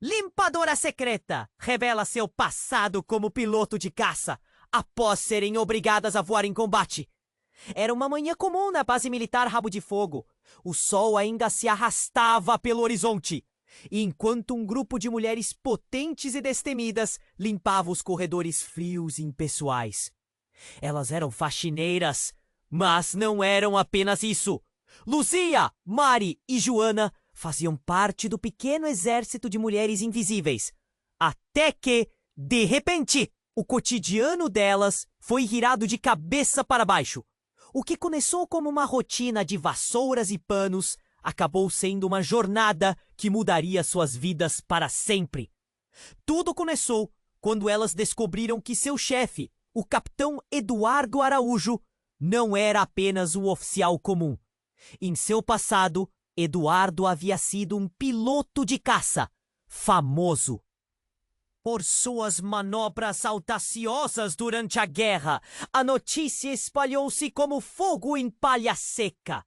Limpadora secreta revela seu passado como piloto de caça após serem obrigadas a voar em combate. Era uma manhã comum na base militar Rabo de Fogo. O sol ainda se arrastava pelo horizonte, enquanto um grupo de mulheres potentes e destemidas limpava os corredores frios e impessoais. Elas eram faxineiras, mas não eram apenas isso. Luzia, Mari e Joana faziam parte do pequeno exército de mulheres invisíveis. Até que, de repente, o cotidiano delas foi virado de cabeça para baixo. O que começou como uma rotina de vassouras e panos acabou sendo uma jornada que mudaria suas vidas para sempre. Tudo começou quando elas descobriram que seu chefe, o capitão Eduardo Araújo, não era apenas um oficial comum. Em seu passado, Eduardo havia sido um piloto de caça famoso por suas manobras audaciosas durante a guerra. A notícia espalhou-se como fogo em palha seca.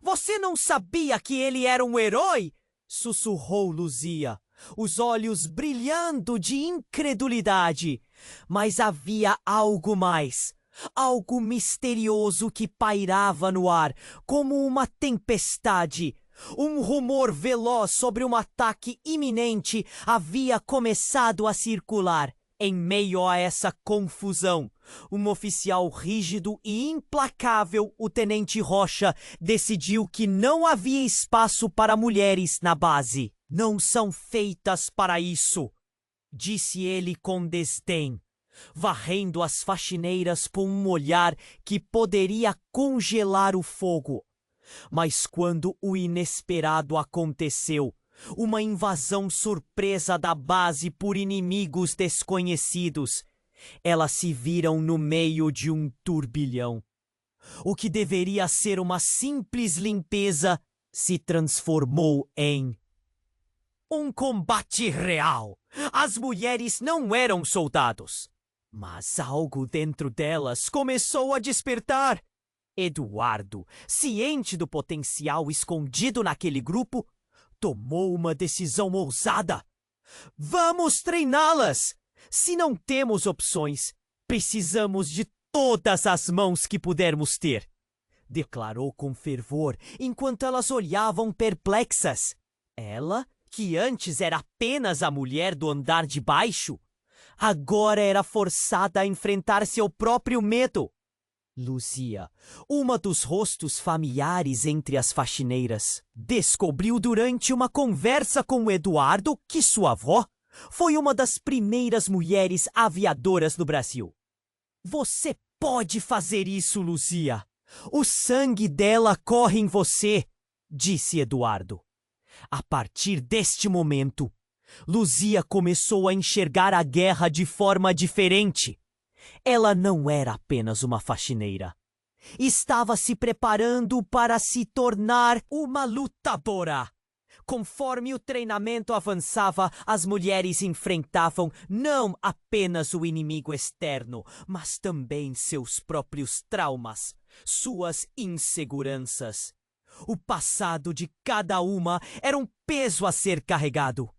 Você não sabia que ele era um herói? Sussurrou Luzia, os olhos brilhando de incredulidade. Mas havia algo mais. Algo misterioso que pairava no ar, como uma tempestade. Um rumor veloz sobre um ataque iminente havia começado a circular. Em meio a essa confusão, um oficial rígido e implacável, o tenente Rocha, decidiu que não havia espaço para mulheres na base. Não são feitas para isso, disse ele com desdém, varrendo as faxineiras com um olhar que poderia congelar o fogo. Mas quando o inesperado aconteceu, uma invasão surpresa da base por inimigos desconhecidos, elas se viram no meio de um turbilhão. O que deveria ser uma simples limpeza se transformou em um combate real. As mulheres não eram soldados, mas algo dentro delas começou a despertar. Eduardo, ciente do potencial escondido naquele grupo, tomou uma decisão ousada. Vamos treiná-las! Se não temos opções, precisamos de todas as mãos que pudermos ter, declarou com fervor enquanto elas olhavam perplexas. Ela, que antes era apenas a mulher do andar de baixo, agora era forçada a enfrentar seu próprio medo. Luzia, uma dos rostos familiares entre as faxineiras, descobriu durante uma conversa com Eduardo que sua avó foi uma das primeiras mulheres aviadoras do Brasil. Você pode fazer isso, Luzia. O sangue dela corre em você, disse Eduardo. A partir deste momento, Luzia começou a enxergar a guerra de forma diferente. Ela não era apenas uma faxineira. Estava se preparando para se tornar uma lutadora. Conforme o treinamento avançava, as mulheres enfrentavam não apenas o inimigo externo, mas também seus próprios traumas, suas inseguranças. O passado de cada uma era um peso a ser carregado.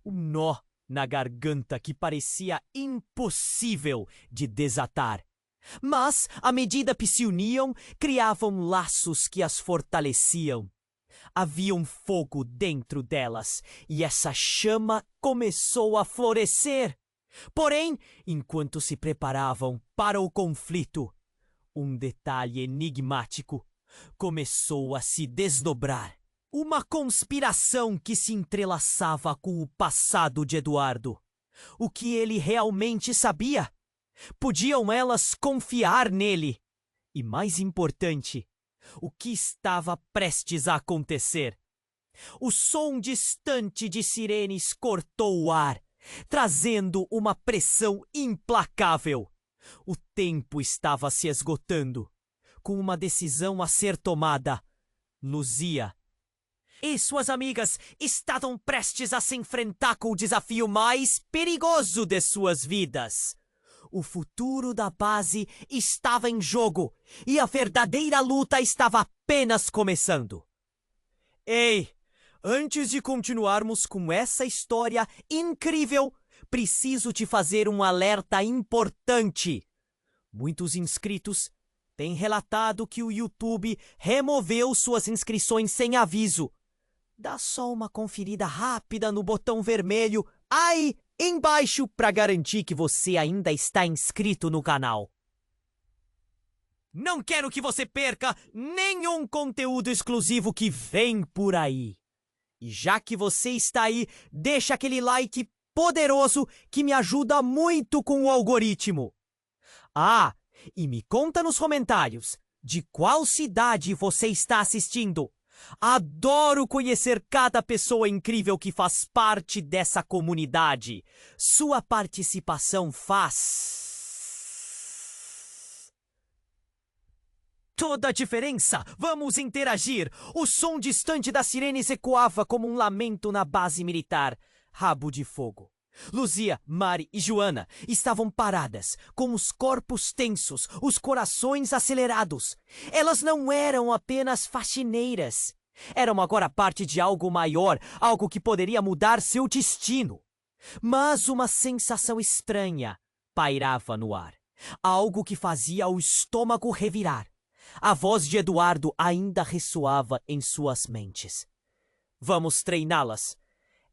Um nó na garganta que parecia impossível de desatar. Mas, à medida que se uniam, criavam laços que as fortaleciam. Havia um fogo dentro delas, e essa chama começou a florescer. Porém, enquanto se preparavam para o conflito, um detalhe enigmático começou a se desdobrar. Uma conspiração que se entrelaçava com o passado de Eduardo. O que ele realmente sabia? Podiam elas confiar nele? E mais importante, o que estava prestes a acontecer? O som distante de sirenes cortou o ar, trazendo uma pressão implacável. O tempo estava se esgotando. Com uma decisão a ser tomada, Luzia e suas amigas estavam prestes a se enfrentar com o desafio mais perigoso de suas vidas. O futuro da base estava em jogo e a verdadeira luta estava apenas começando. Ei, Antes de continuarmos com essa história incrível, preciso te fazer um alerta importante. Muitos inscritos têm relatado que o YouTube removeu suas inscrições sem aviso. Dá só uma conferida rápida no botão vermelho aí embaixo para garantir que você ainda está inscrito no canal. Não quero que você perca nenhum conteúdo exclusivo que vem por aí. E já que você está aí, deixa aquele like poderoso que me ajuda muito com o algoritmo. Ah, e me conta nos comentários de qual cidade você está assistindo. Adoro conhecer cada pessoa incrível que faz parte dessa comunidade. Sua participação faz toda a diferença. Vamos interagir. O som distante das sirenes ecoava como um lamento na base militar. Rabo de Fogo. Luzia, Mari e Joana estavam paradas, com os corpos tensos, os corações acelerados. Elas não eram apenas faxineiras. Eram agora parte de algo maior, algo que poderia mudar seu destino. Mas uma sensação estranha pairava no ar. Algo que fazia o estômago revirar. A voz de Eduardo ainda ressoava em suas mentes. Vamos treiná-las.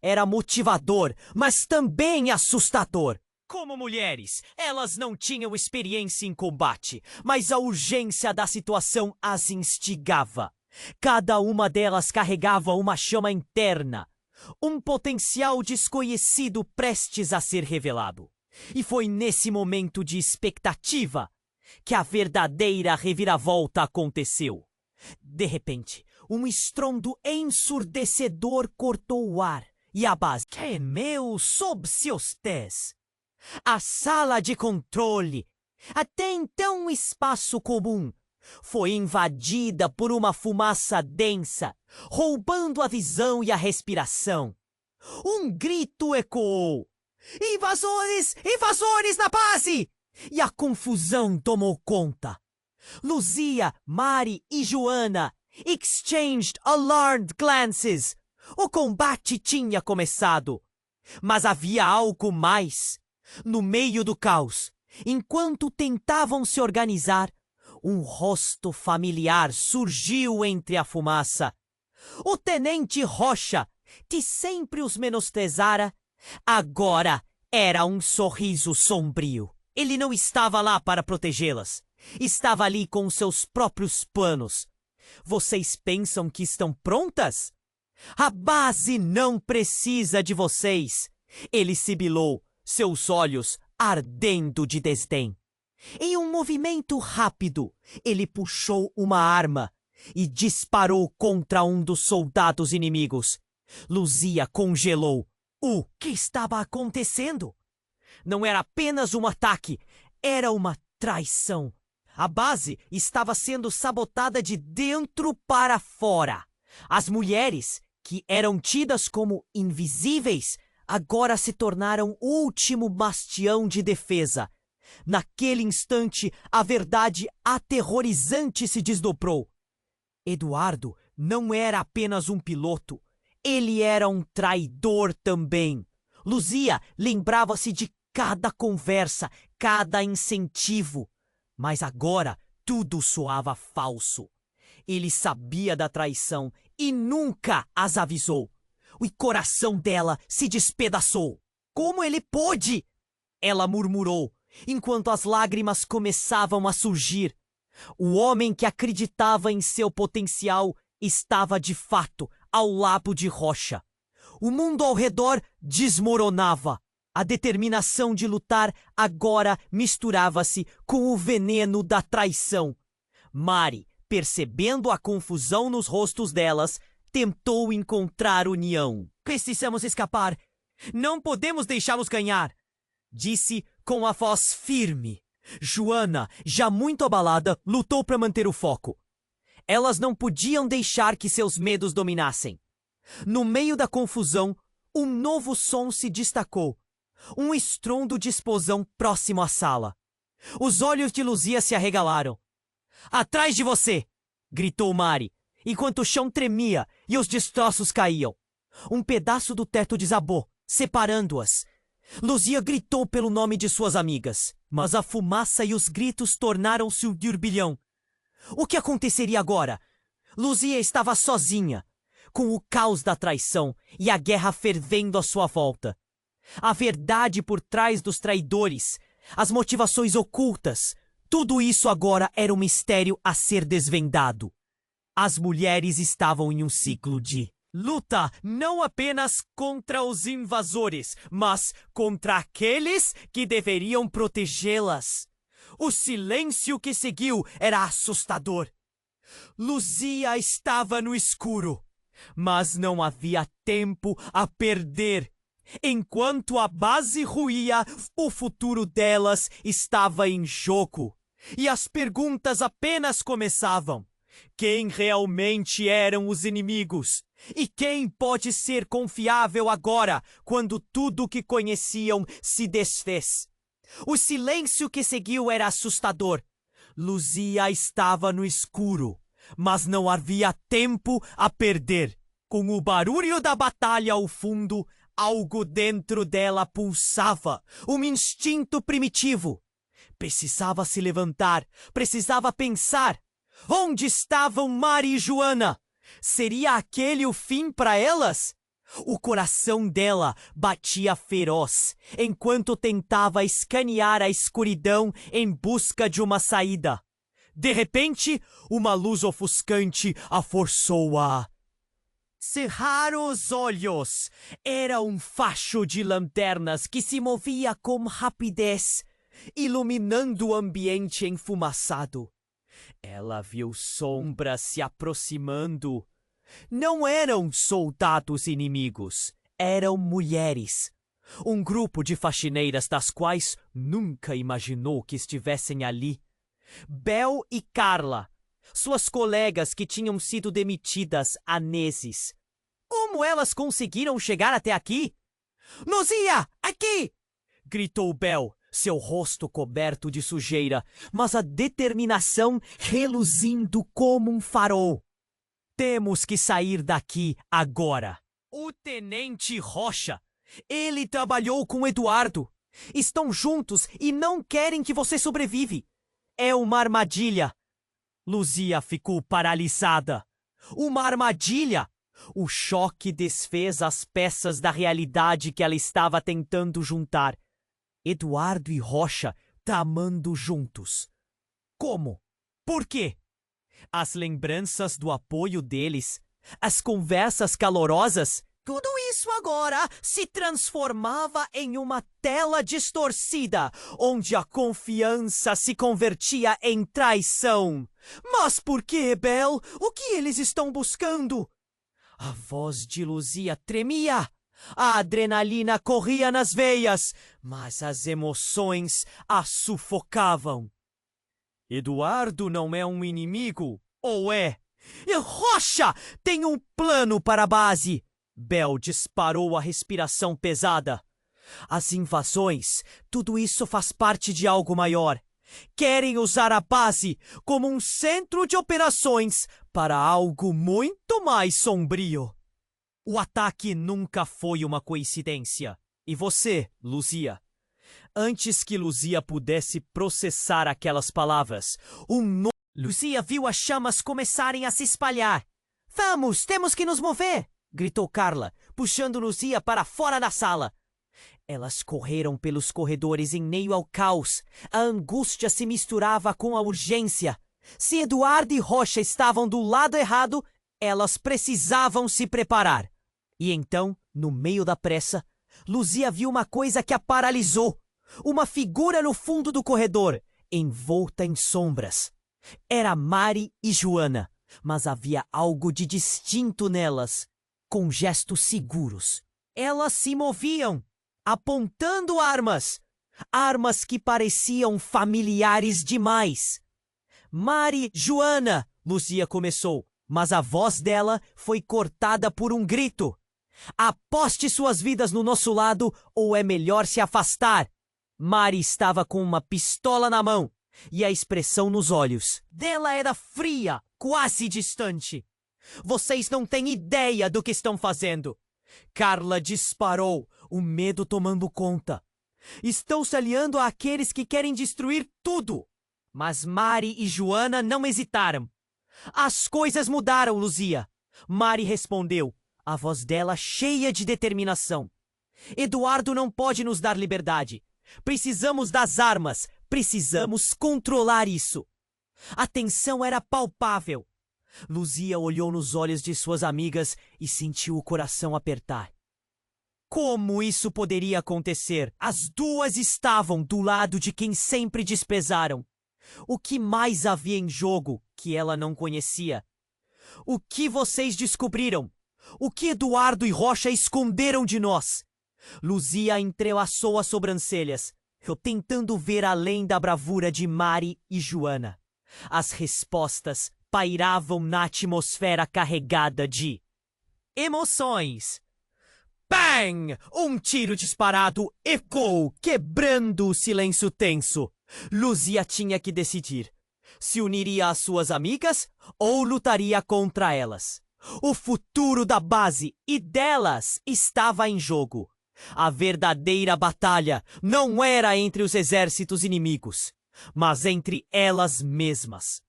Era motivador, mas também assustador. Como mulheres, elas não tinham experiência em combate, mas a urgência da situação as instigava. Cada uma delas carregava uma chama interna, um potencial desconhecido prestes a ser revelado. E foi nesse momento de expectativa que a verdadeira reviravolta aconteceu. De repente, um estrondo ensurdecedor cortou o ar. E a base tremeu sob seus pés. A sala de controle, até então um espaço comum, foi invadida por uma fumaça densa, roubando a visão e a respiração. Um grito ecoou. Invasores! Invasores na base! E a confusão tomou conta. Luzia, Mari e Joana exchanged alarmed glances. O combate tinha começado, mas havia algo mais. No meio do caos, enquanto tentavam se organizar, um rosto familiar surgiu entre a fumaça. O tenente Rocha, que sempre os menosprezara, agora era um sorriso sombrio. Ele não estava lá para protegê-las. Estava ali com seus próprios planos. Vocês pensam que estão prontas? A base não precisa de vocês. Ele sibilou, seus olhos ardendo de desdém. Em um movimento rápido, ele puxou uma arma e disparou contra um dos soldados inimigos. Luzia congelou. O que estava acontecendo? Não era apenas um ataque, era uma traição. A base estava sendo sabotada de dentro para fora. As mulheres, que eram tidas como invisíveis, agora se tornaram o último bastião de defesa. Naquele instante, a verdade aterrorizante se desdobrou. Eduardo não era apenas um piloto, ele era um traidor também. Luzia lembrava-se de cada conversa, cada incentivo, mas agora tudo soava falso. Ele sabia da traição e nunca as avisou. O coração dela se despedaçou. Como ele pôde? Ela murmurou, enquanto as lágrimas começavam a surgir. O homem que acreditava em seu potencial estava de fato ao lado de Rocha. O mundo ao redor desmoronava. A determinação de lutar agora misturava-se com o veneno da traição. Mari, percebendo a confusão nos rostos delas, tentou encontrar união. Precisamos escapar. Não podemos deixá-los ganhar, disse com a voz firme. Joana, já muito abalada, lutou para manter o foco. Elas não podiam deixar que seus medos dominassem. No meio da confusão, um novo som se destacou. Um estrondo de explosão próximo à sala. Os olhos de Luzia se arregalaram. "Atrás de você!" gritou Mari, enquanto o chão tremia e os destroços caíam. Um pedaço do teto desabou, separando-as. Luzia gritou pelo nome de suas amigas, mas a fumaça e os gritos tornaram-se um turbilhão. O que aconteceria agora? Luzia estava sozinha, com o caos da traição e a guerra fervendo à sua volta. A verdade por trás dos traidores, as motivações ocultas, tudo isso agora era um mistério a ser desvendado. As mulheres estavam em um ciclo de luta não apenas contra os invasores, mas contra aqueles que deveriam protegê-las. O silêncio que seguiu era assustador. Luzia estava no escuro, mas não havia tempo a perder. Enquanto a base ruía, o futuro delas estava em jogo. E as perguntas apenas começavam. Quem realmente eram os inimigos? E quem pode ser confiável agora, quando tudo que conheciam se desfez? O silêncio que seguiu era assustador. Luzia estava no escuro, mas não havia tempo a perder. Com o barulho da batalha ao fundo, algo dentro dela pulsava, um instinto primitivo. Precisava se levantar, precisava pensar. Onde estavam Mari e Joana? Seria aquele o fim para elas? O coração dela batia feroz, enquanto tentava escanear a escuridão em busca de uma saída. De repente, uma luz ofuscante a forçou a cerrar os olhos. Era um facho de lanternas que se movia com rapidez, iluminando o ambiente enfumaçado. Ela viu sombras se aproximando. Não eram soldados inimigos, eram mulheres. Um grupo de faxineiras das quais nunca imaginou que estivessem ali. Bel e Carla, suas colegas que tinham sido demitidas há meses. Como elas conseguiram chegar até aqui? Luzia, aqui! Gritou Bel, seu rosto coberto de sujeira, mas a determinação reluzindo como um farol. Temos que sair daqui agora. O tenente Rocha, ele trabalhou com Eduardo. Estão juntos e não querem que você sobrevive. É uma armadilha. Luzia ficou paralisada. Uma armadilha? O choque desfez as peças da realidade que ela estava tentando juntar. Eduardo e Rocha tramando juntos. Como? Por quê? As lembranças do apoio deles, as conversas calorosas, tudo isso agora se transformava em uma tela distorcida, onde a confiança se convertia em traição. Mas por que, Bel? O que eles estão buscando? A voz de Luzia tremia. A adrenalina corria nas veias, mas as emoções a sufocavam. Eduardo não é um inimigo, ou é? E Rocha tem um plano para a base. Bel disparou a respiração pesada. As invasões, tudo isso faz parte de algo maior. Querem usar a base como um centro de operações para algo muito mais sombrio. O ataque nunca foi uma coincidência. E você, Luzia? Antes que Luzia pudesse processar aquelas palavras, Luzia viu as chamas começarem a se espalhar. Vamos, temos que nos mover! Gritou Carla, puxando Luzia para fora da sala. Elas correram pelos corredores em meio ao caos. A angústia se misturava com a urgência. Se Eduardo e Rocha estavam do lado errado, elas precisavam se preparar. E então, no meio da pressa, Luzia viu uma coisa que a paralisou. Uma figura no fundo do corredor, envolta em sombras. Era Mari e Joana, mas havia algo de distinto nelas, com gestos seguros. Elas se moviam, apontando armas. Armas que pareciam familiares demais. Mari, Joana, Luzia começou, mas a voz dela foi cortada por um grito. Aposte suas vidas no nosso lado ou é melhor se afastar. Mari estava com uma pistola na mão e a expressão nos olhos dela era fria, quase distante. Vocês não têm ideia do que estão fazendo. Carla disparou, o medo tomando conta. Estão se aliando àqueles que querem destruir tudo. Mas Mari e Joana não hesitaram. As coisas mudaram, Luzia. Mari respondeu, a voz dela cheia de determinação. Eduardo não pode nos dar liberdade. Precisamos das armas. Precisamos controlar isso. A tensão era palpável. Luzia olhou nos olhos de suas amigas e sentiu o coração apertar. Como isso poderia acontecer? As duas estavam do lado de quem sempre desprezaram. O que mais havia em jogo que ela não conhecia? O que vocês descobriram? O que Eduardo e Rocha esconderam de nós? Luzia entrelaçou as sobrancelhas, eu tentando ver além da bravura de Mari e Joana. As respostas pairavam na atmosfera carregada de emoções. Bang! Um tiro disparado ecoou, quebrando o silêncio tenso. Luzia tinha que decidir. Se uniria às suas amigas ou lutaria contra elas. O futuro da base e delas estava em jogo. A verdadeira batalha não era entre os exércitos inimigos, mas entre elas mesmas.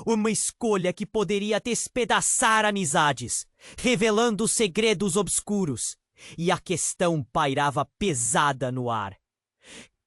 Uma escolha que poderia despedaçar amizades, revelando segredos obscuros. E a questão pairava pesada no ar.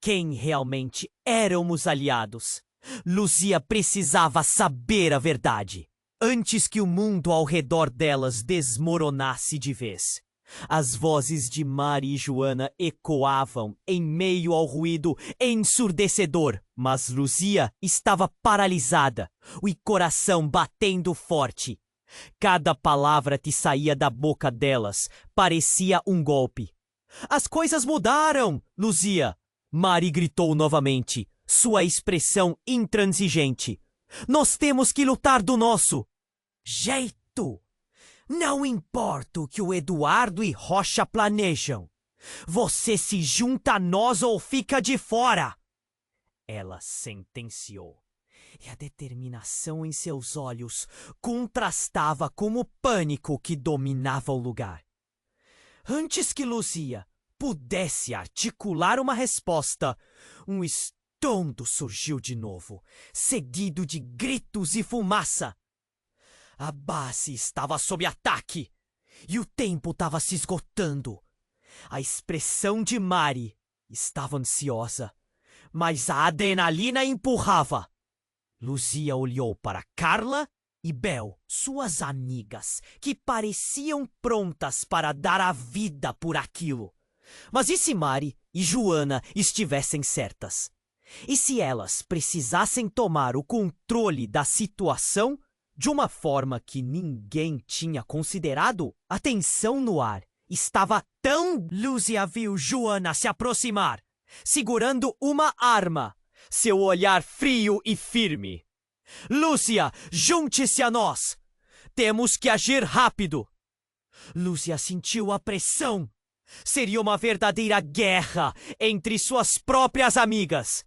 Quem realmente eram os aliados? Luzia precisava saber a verdade, antes que o mundo ao redor delas desmoronasse de vez. As vozes de Mari e Joana ecoavam em meio ao ruído ensurdecedor, mas Luzia estava paralisada, o coração batendo forte. Cada palavra que saía da boca delas parecia um golpe. As coisas mudaram, Luzia! Mari gritou novamente, sua expressão intransigente. Nós temos que lutar do nosso jeito. Não importa o que o Eduardo e Rocha planejam. Você se junta a nós ou fica de fora. Ela sentenciou. E a determinação em seus olhos contrastava com o pânico que dominava o lugar. Antes que Luzia pudesse articular uma resposta, um estrondo surgiu de novo, seguido de gritos e fumaça. A base estava sob ataque e o tempo estava se esgotando. A expressão de Mari estava ansiosa, mas a adrenalina empurrava. Luzia olhou para Carla e Bel, suas amigas, que pareciam prontas para dar a vida por aquilo. Mas e se Mari e Joana estivessem certas? E se elas precisassem tomar o controle da situação de uma forma que ninguém tinha considerado? A tensão no ar estava tão... Luzia viu Joana se aproximar, segurando uma arma. Seu olhar frio e firme. Lúcia, junte-se a nós! Temos que agir rápido! Lúcia sentiu a pressão. Seria uma verdadeira guerra entre suas próprias amigas.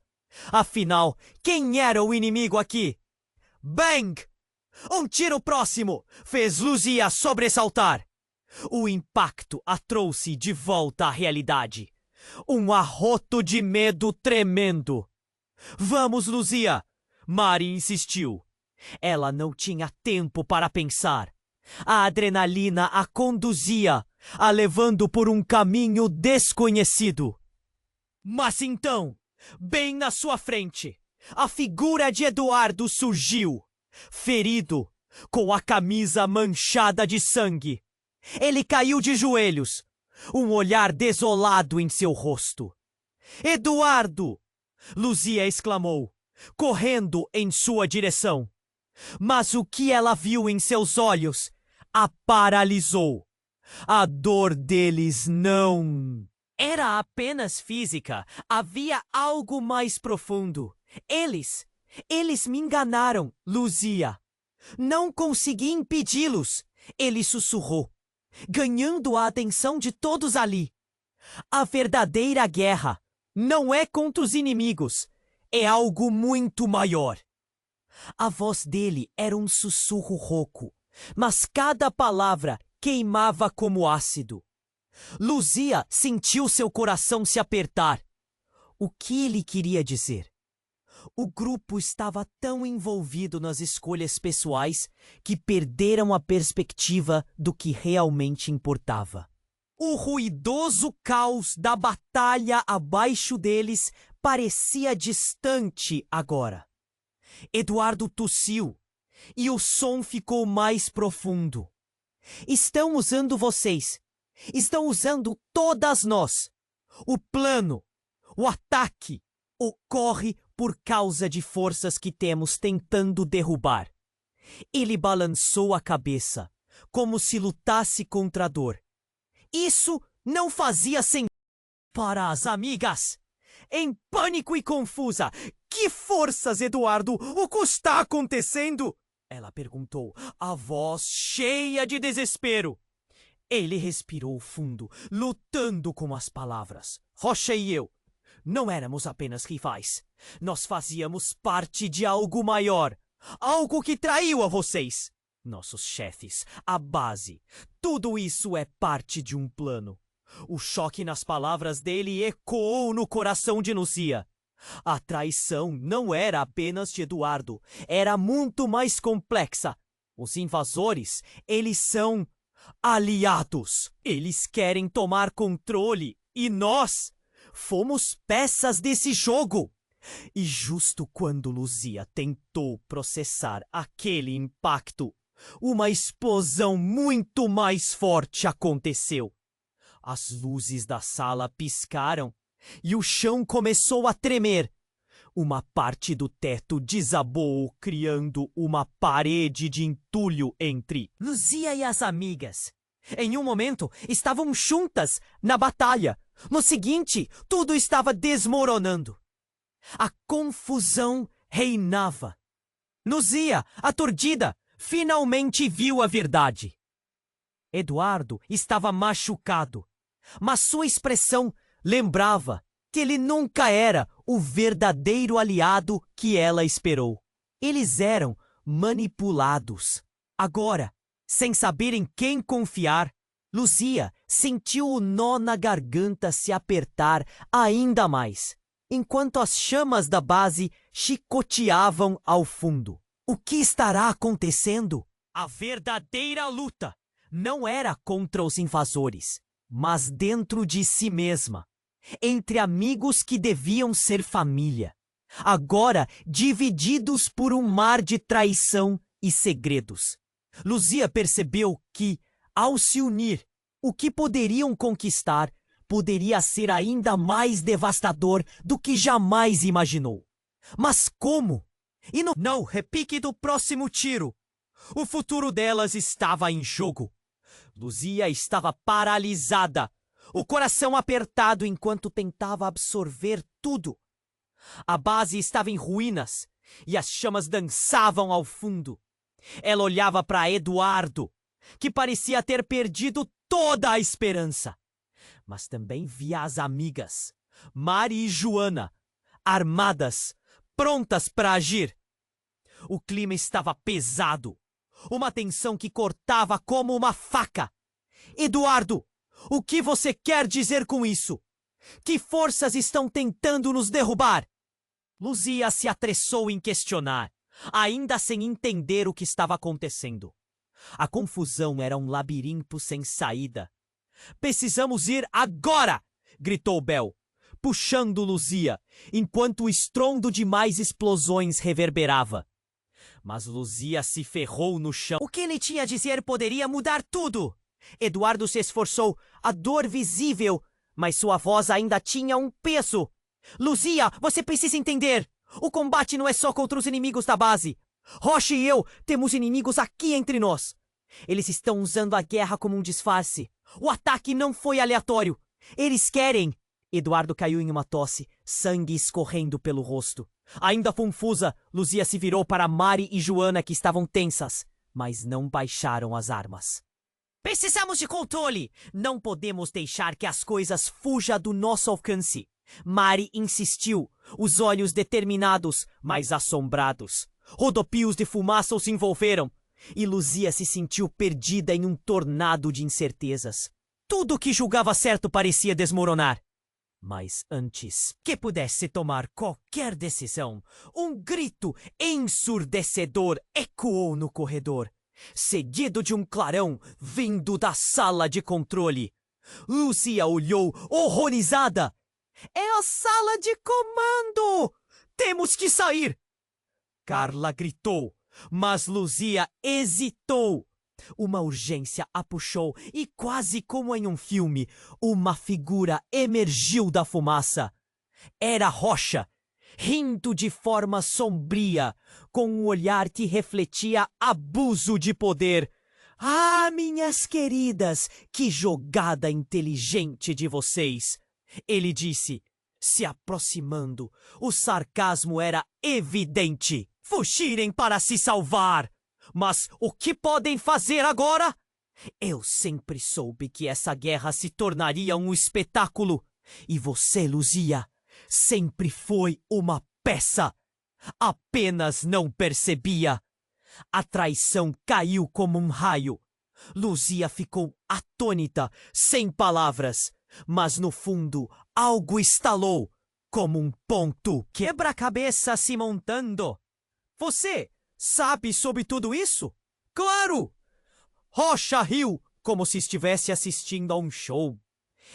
Afinal, quem era o inimigo aqui? Bang! Um tiro próximo fez Luzia sobressaltar. O impacto a trouxe de volta à realidade. Um arroto de medo tremendo. Vamos, Luzia! Mari insistiu. Ela não tinha tempo para pensar. A adrenalina a conduzia, a levando por um caminho desconhecido. Mas então, bem na sua frente, a figura de Eduardo surgiu, ferido, com a camisa manchada de sangue. Ele caiu de joelhos, um olhar desolado em seu rosto. Eduardo! Luzia exclamou, correndo em sua direção. Mas o que ela viu em seus olhos a paralisou. A dor deles não era apenas física. Havia algo mais profundo. Eles me enganaram, Luzia. Não consegui impedi-los. Ele sussurrou, ganhando a atenção de todos ali. A verdadeira guerra não é contra os inimigos. É algo muito maior. A voz dele era um sussurro rouco, mas cada palavra queimava como ácido. Luzia sentiu seu coração se apertar. O que ele queria dizer? O grupo estava tão envolvido nas escolhas pessoais que perderam a perspectiva do que realmente importava. O ruidoso caos da batalha abaixo deles parecia distante agora. Eduardo tossiu e o som ficou mais profundo. Estão usando vocês. Estão usando todas nós. O plano, o ataque, ocorre por causa de forças que temos tentando derrubar. Ele balançou a cabeça, como se lutasse contra a dor. Isso não fazia sentido para as amigas. Em pânico e confusa. Que forças, Eduardo? O que está acontecendo? Ela perguntou, a voz cheia de desespero. Ele respirou fundo, lutando com as palavras. Rocha e eu não éramos apenas rivais. Nós fazíamos parte de algo maior. Algo que traiu a vocês. Nossos chefes, a base. Tudo isso é parte de um plano. O choque nas palavras dele ecoou no coração de Luzia. A traição não era apenas de Eduardo. Era muito mais complexa. Os invasores, eles são aliados. Eles querem tomar controle. E nós fomos peças desse jogo. E justo quando Luzia tentou processar aquele impacto, uma explosão muito mais forte aconteceu. As luzes da sala piscaram e o chão começou a tremer. Uma parte do teto desabou, criando uma parede de entulho entre Luzia e as amigas. Em um momento, estavam juntas na batalha. No seguinte, tudo estava desmoronando. A confusão reinava. Luzia, aturdida, finalmente viu a verdade. Eduardo estava machucado, mas sua expressão lembrava que ele nunca era o verdadeiro aliado que ela esperou. Eles eram manipulados. Agora, sem saber em quem confiar, Luzia sentiu o nó na garganta se apertar ainda mais, enquanto as chamas da base chicoteavam ao fundo. O que estará acontecendo? A verdadeira luta não era contra os invasores, mas dentro de si mesma, entre amigos que deviam ser família, agora divididos por um mar de traição e segredos. Luzia percebeu que, ao se unir, o que poderiam conquistar poderia ser ainda mais devastador do que jamais imaginou. Mas como? E no repique do próximo tiro, o futuro delas estava em jogo. Luzia estava paralisada, o coração apertado enquanto tentava absorver tudo. A base estava em ruínas e as chamas dançavam ao fundo. Ela olhava para Eduardo, que parecia ter perdido toda a esperança. Mas também via as amigas, Mari e Joana, armadas, prontas para agir. O clima estava pesado, uma tensão que cortava como uma faca. Eduardo, o que você quer dizer com isso? Que forças estão tentando nos derrubar? Luzia se apressou em questionar, ainda sem entender o que estava acontecendo. A confusão era um labirinto sem saída. Precisamos ir agora! Gritou Bel, puxando Luzia, enquanto o estrondo de mais explosões reverberava. Mas Luzia se ferrou no chão. O que ele tinha a dizer poderia mudar tudo. Eduardo se esforçou, a dor visível, mas sua voz ainda tinha um peso. Luzia, você precisa entender. O combate não é só contra os inimigos da base. Rocha e eu temos inimigos aqui entre nós. Eles estão usando a guerra como um disfarce. O ataque não foi aleatório. Eles querem... Eduardo caiu em uma tosse, sangue escorrendo pelo rosto. Ainda confusa, Luzia se virou para Mari e Joana, que estavam tensas, mas não baixaram as armas. Precisamos de controle! Não podemos deixar que as coisas fujam do nosso alcance. Mari insistiu, os olhos determinados, mas assombrados. Rodopios de fumaça os envolveram, e Luzia se sentiu perdida em um tornado de incertezas. Tudo que julgava certo parecia desmoronar. Mas antes que pudesse tomar qualquer decisão, um grito ensurdecedor ecoou no corredor, seguido de um clarão vindo da sala de controle. Luzia olhou horrorizada. É a sala de comando! Temos que sair! Carla gritou, mas Luzia hesitou. Uma urgência a puxou e, quase como em um filme, uma figura emergiu da fumaça. Era Rocha, rindo de forma sombria, com um olhar que refletia abuso de poder. Ah, minhas queridas, que jogada inteligente de vocês! Ele disse, se aproximando. O sarcasmo era evidente. Fugirem para se salvar! Mas o que podem fazer agora? Eu sempre soube que essa guerra se tornaria um espetáculo. E você, Luzia, sempre foi uma peça. Apenas não percebia. A traição caiu como um raio. Luzia ficou atônita, sem palavras. Mas no fundo, algo estalou, como um ponto quebra-cabeça se montando. Você sabe sobre tudo isso? Claro! Rocha riu, como se estivesse assistindo a um show.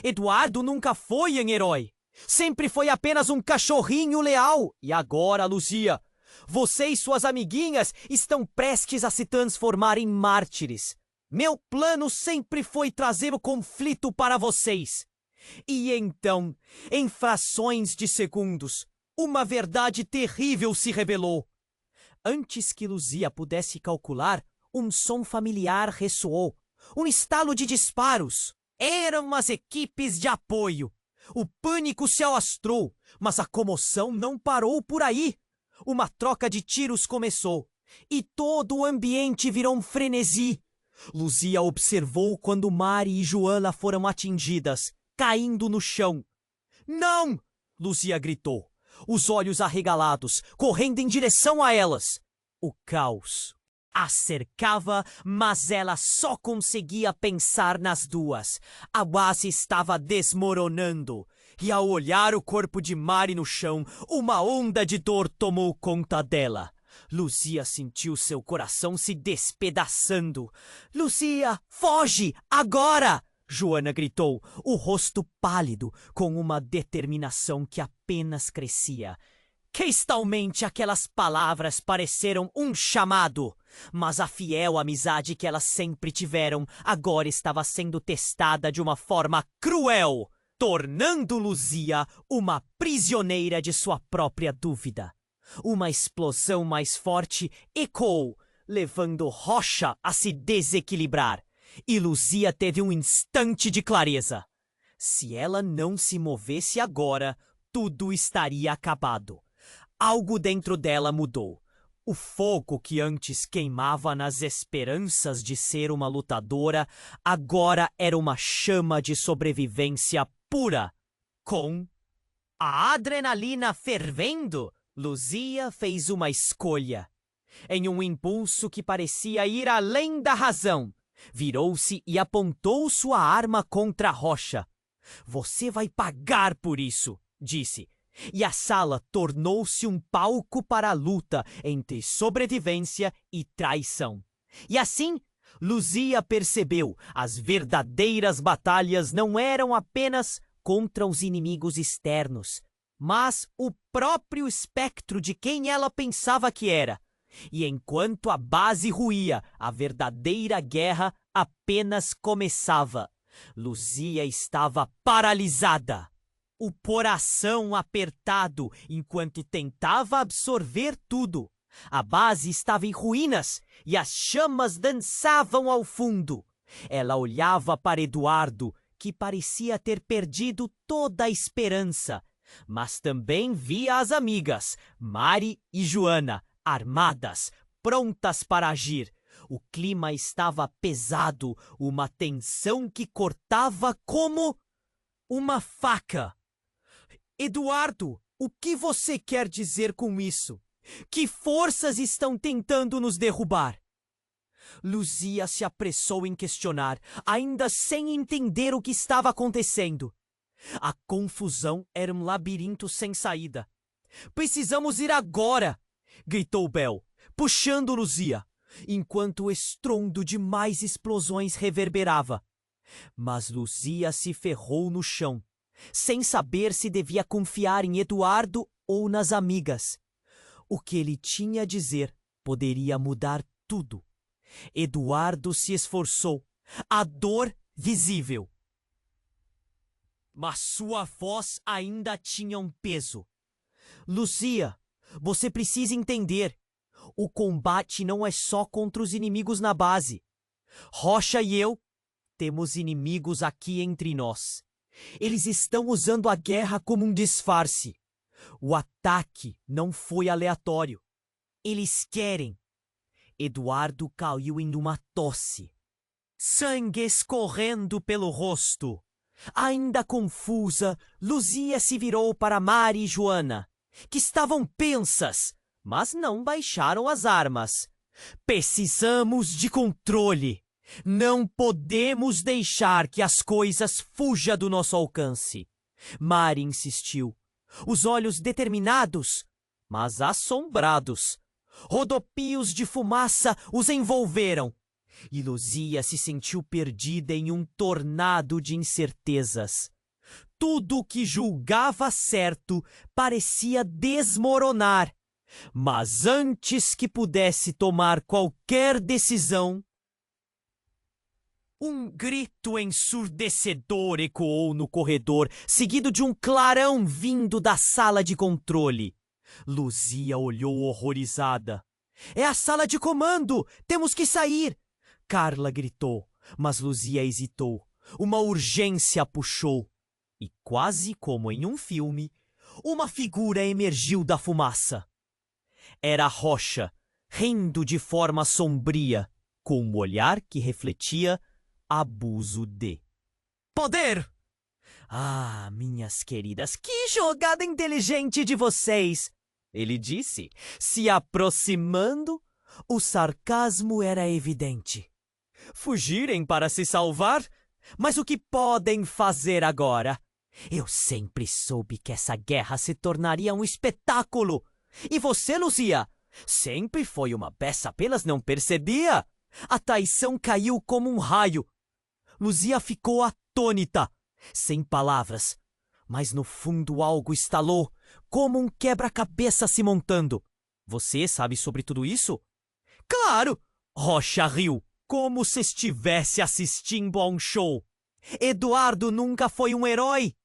Eduardo nunca foi um herói. Sempre foi apenas um cachorrinho leal. E agora, Luzia, você e suas amiguinhas estão prestes a se transformar em mártires. Meu plano sempre foi trazer o conflito para vocês. E então, em frações de segundos, uma verdade terrível se revelou. Antes que Luzia pudesse calcular, um som familiar ressoou. Um estalo de disparos. Eram as equipes de apoio. O pânico se alastrou, mas a comoção não parou por aí. Uma troca de tiros começou, e todo o ambiente virou um frenesi. Luzia observou quando Mari e Joana foram atingidas, caindo no chão. Não! Luzia gritou, os olhos arregalados, correndo em direção a elas. O caos a cercava, mas ela só conseguia pensar nas duas. A base estava desmoronando, e ao olhar o corpo de Mari no chão, uma onda de dor tomou conta dela. Luzia sentiu seu coração se despedaçando. Luzia, foge, agora! Joana gritou, o rosto pálido, com uma determinação que apenas crescia. Cristalmente aquelas palavras pareceram um chamado, mas a fiel amizade que elas sempre tiveram agora estava sendo testada de uma forma cruel, tornando Luzia uma prisioneira de sua própria dúvida. Uma explosão mais forte ecoou, levando Rocha a se desequilibrar, e Luzia teve um instante de clareza. Se ela não se movesse agora, tudo estaria acabado. Algo dentro dela mudou. O fogo que antes queimava nas esperanças de ser uma lutadora, agora era uma chama de sobrevivência pura. Com a adrenalina fervendo, Luzia fez uma escolha. Em um impulso que parecia ir além da razão, virou-se e apontou sua arma contra Rocha. Você vai pagar por isso, disse. E a sala tornou-se um palco para a luta entre sobrevivência e traição. E assim, Luzia percebeu, as verdadeiras batalhas não eram apenas contra os inimigos externos, mas o próprio espectro de quem ela pensava que era. E enquanto a base ruía, a verdadeira guerra apenas começava. Luzia estava paralisada. O coração apertado enquanto tentava absorver tudo. A base estava em ruínas e as chamas dançavam ao fundo. Ela olhava para Eduardo, que parecia ter perdido toda a esperança. Mas também via as amigas, Mari e Joana, armadas, prontas para agir. O clima estava pesado, uma tensão que cortava como uma faca. Eduardo, o que você quer dizer com isso? Que forças estão tentando nos derrubar? Luzia se apressou em questionar, ainda sem entender o que estava acontecendo. A confusão era um labirinto sem saída. Precisamos ir agora! Gritou Bel, puxando Luzia, enquanto o estrondo de mais explosões reverberava. Mas Luzia se ferrou no chão, sem saber se devia confiar em Eduardo ou nas amigas. O que ele tinha a dizer poderia mudar tudo. Eduardo se esforçou, a dor visível. Mas sua voz ainda tinha um peso. Luzia, você precisa entender. O combate não é só contra os inimigos na base. Rocha e eu temos inimigos aqui entre nós. Eles estão usando a guerra como um disfarce. O ataque não foi aleatório. Eles querem. Eduardo caiu em uma tosse. Sangue escorrendo pelo rosto. Ainda confusa, Luzia se virou para Mari e Joana, que estavam tensas, mas não baixaram as armas. Precisamos de controle. Não podemos deixar que as coisas fujam do nosso alcance. Mari insistiu, os olhos determinados, mas assombrados. Rodopios de fumaça os envolveram, e Luzia se sentiu perdida em um tornado de incertezas. Tudo o que julgava certo parecia desmoronar, mas antes que pudesse tomar qualquer decisão, um grito ensurdecedor ecoou no corredor, seguido de um clarão vindo da sala de controle. Luzia olhou horrorizada. É a sala de comando! Temos que sair! Carla gritou, mas Luzia hesitou. Uma urgência a puxou. E quase como em um filme, uma figura emergiu da fumaça. Era Rocha, rindo de forma sombria, com um olhar que refletia abuso de poder. Ah, minhas queridas, que jogada inteligente de vocês! Ele disse, se aproximando. O sarcasmo era evidente. Fugirem para se salvar? Mas o que podem fazer agora? Eu sempre soube que essa guerra se tornaria um espetáculo. E você, Luzia, sempre foi uma peça, apenas não percebia. A traição caiu como um raio. Luzia ficou atônita, sem palavras. Mas no fundo algo estalou, como um quebra-cabeça se montando. Você sabe sobre tudo isso? Claro! Rocha riu, como se estivesse assistindo a um show. Eduardo nunca foi um herói.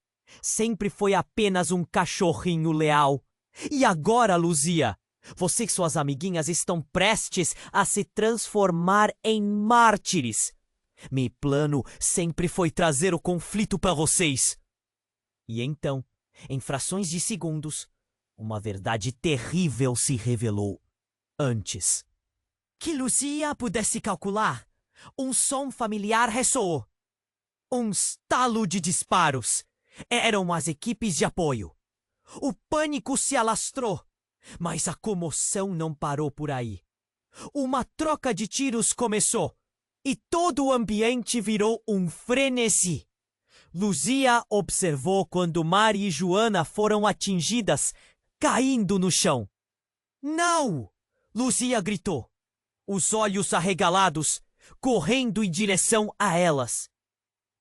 Sempre foi apenas um cachorrinho leal. E agora, Luzia, você e suas amiguinhas estão prestes a se transformar em mártires. Meu plano sempre foi trazer o conflito para vocês. E então, em frações de segundos, uma verdade terrível se revelou. Antes que Luzia pudesse calcular, um som familiar ressoou. Um estalo de disparos. Eram as equipes de apoio. O pânico se alastrou, mas a comoção não parou por aí. Uma troca de tiros começou, e todo o ambiente virou um frenesi. Luzia observou quando Mari e Joana foram atingidas, caindo no chão. Não! Luzia gritou, os olhos arregalados, correndo em direção a elas.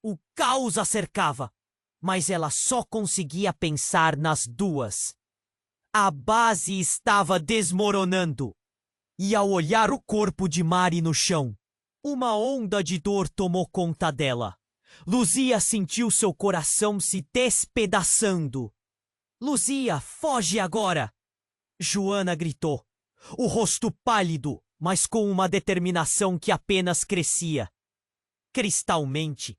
O caos a cercava, mas ela só conseguia pensar nas duas. A base estava desmoronando, e ao olhar o corpo de Mari no chão, uma onda de dor tomou conta dela. Luzia sentiu seu coração se despedaçando. Luzia, foge agora! Joana gritou, o rosto pálido, mas com uma determinação que apenas crescia. Cristalmente,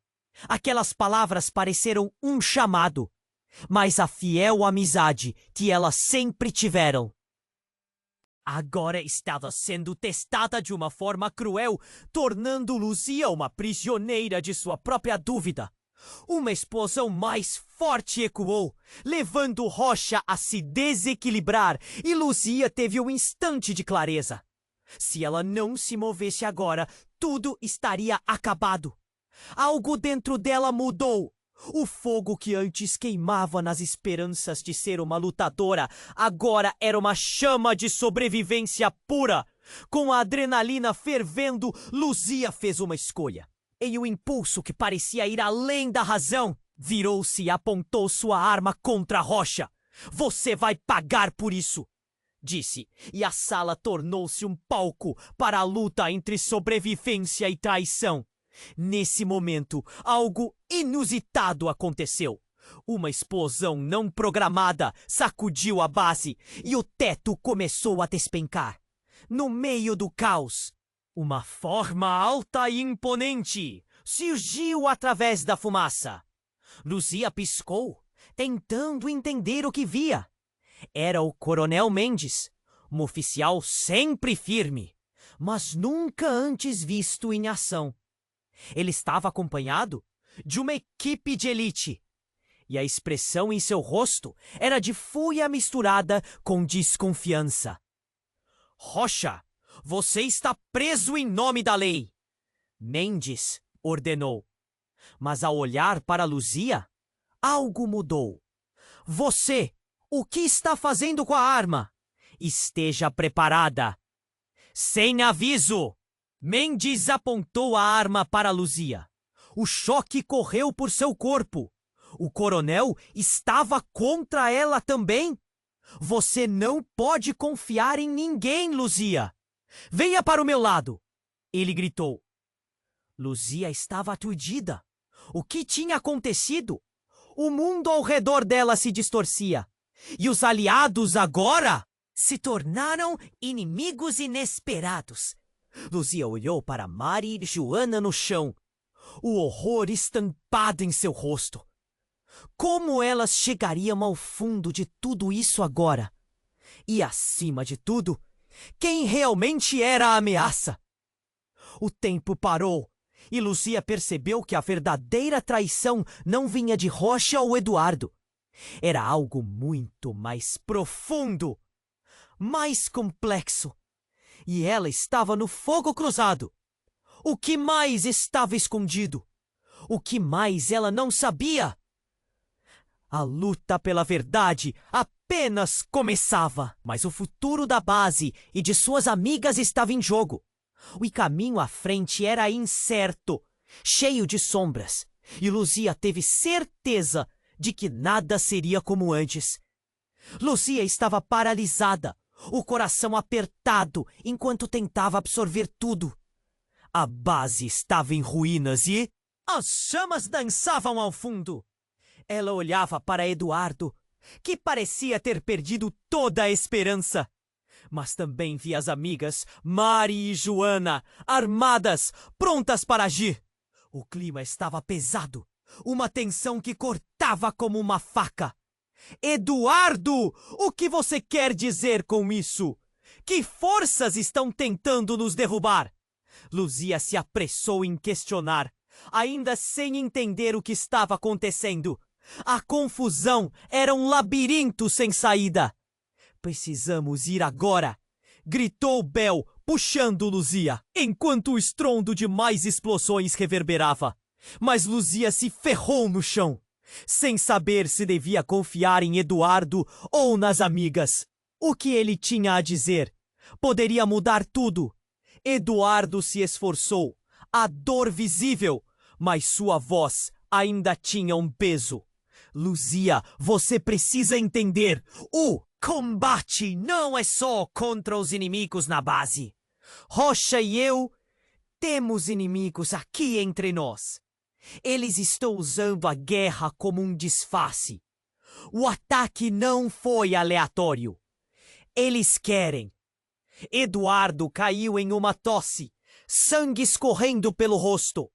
aquelas palavras pareceram um chamado, mas a fiel amizade que elas sempre tiveram. Agora estava sendo testada de uma forma cruel, tornando Luzia uma prisioneira de sua própria dúvida. Uma explosão mais forte ecoou, levando Rocha a se desequilibrar, e Luzia teve um instante de clareza. Se ela não se movesse agora, tudo estaria acabado. Algo dentro dela mudou. O fogo que antes queimava nas esperanças de ser uma lutadora, agora era uma chama de sobrevivência pura. Com a adrenalina fervendo, Luzia fez uma escolha. Em um impulso que parecia ir além da razão, virou-se e apontou sua arma contra a rocha. Você vai pagar por isso, disse, e a sala tornou-se um palco para a luta entre sobrevivência e traição. Nesse momento, algo inusitado aconteceu. Uma explosão não programada sacudiu a base e o teto começou a despencar. No meio do caos, uma forma alta e imponente surgiu através da fumaça. Luzia piscou, tentando entender o que via. Era o Coronel Mendes, um oficial sempre firme, mas nunca antes visto em ação. Ele estava acompanhado de uma equipe de elite, e a expressão em seu rosto era de fúria misturada com desconfiança. Rocha, você está preso em nome da lei, Mendes ordenou. Mas ao olhar para Luzia, algo mudou. Você, o que está fazendo com a arma? Esteja preparada. Sem aviso! Mendes apontou a arma para Luzia. O choque correu por seu corpo. O coronel estava contra ela também. Você não pode confiar em ninguém, Luzia. Venha para o meu lado, ele gritou. Luzia estava aturdida. O que tinha acontecido? O mundo ao redor dela se distorcia. E os aliados agora se tornaram inimigos inesperados. Luzia olhou para Mari e Joana no chão, o horror estampado em seu rosto. Como elas chegariam ao fundo de tudo isso agora? E, acima de tudo, quem realmente era a ameaça? O tempo parou e Luzia percebeu que a verdadeira traição não vinha de Rocha ou Eduardo. Era algo muito mais profundo, mais complexo. E ela estava no fogo cruzado. O que mais estava escondido? O que mais ela não sabia? A luta pela verdade apenas começava, mas o futuro da base e de suas amigas estava em jogo. O caminho à frente era incerto, cheio de sombras, e Luzia teve certeza de que nada seria como antes. Luzia estava paralisada, o coração apertado enquanto tentava absorver tudo. A base estava em ruínas e as chamas dançavam ao fundo. Ela olhava para Eduardo, que parecia ter perdido toda a esperança. Mas também via as amigas Mari e Joana, armadas, prontas para agir. O clima estava pesado, uma tensão que cortava como uma faca. Eduardo, o que você quer dizer com isso? Que forças estão tentando nos derrubar? Luzia se apressou em questionar, ainda sem entender o que estava acontecendo. A confusão era um labirinto sem saída. Precisamos ir agora, gritou Bel, puxando Luzia, enquanto o estrondo de mais explosões reverberava. Mas Luzia se ferrou no chão, sem saber se devia confiar em Eduardo ou nas amigas. O que ele tinha a dizer poderia mudar tudo. Eduardo se esforçou, a dor visível, mas sua voz ainda tinha um peso. Luzia, você precisa entender, o combate não é só contra os inimigos na base. Rocha e eu temos inimigos aqui entre nós. Eles estão usando a guerra como um disfarce. O ataque não foi aleatório. Eles querem. Eduardo caiu em uma tosse, sangue escorrendo pelo rosto.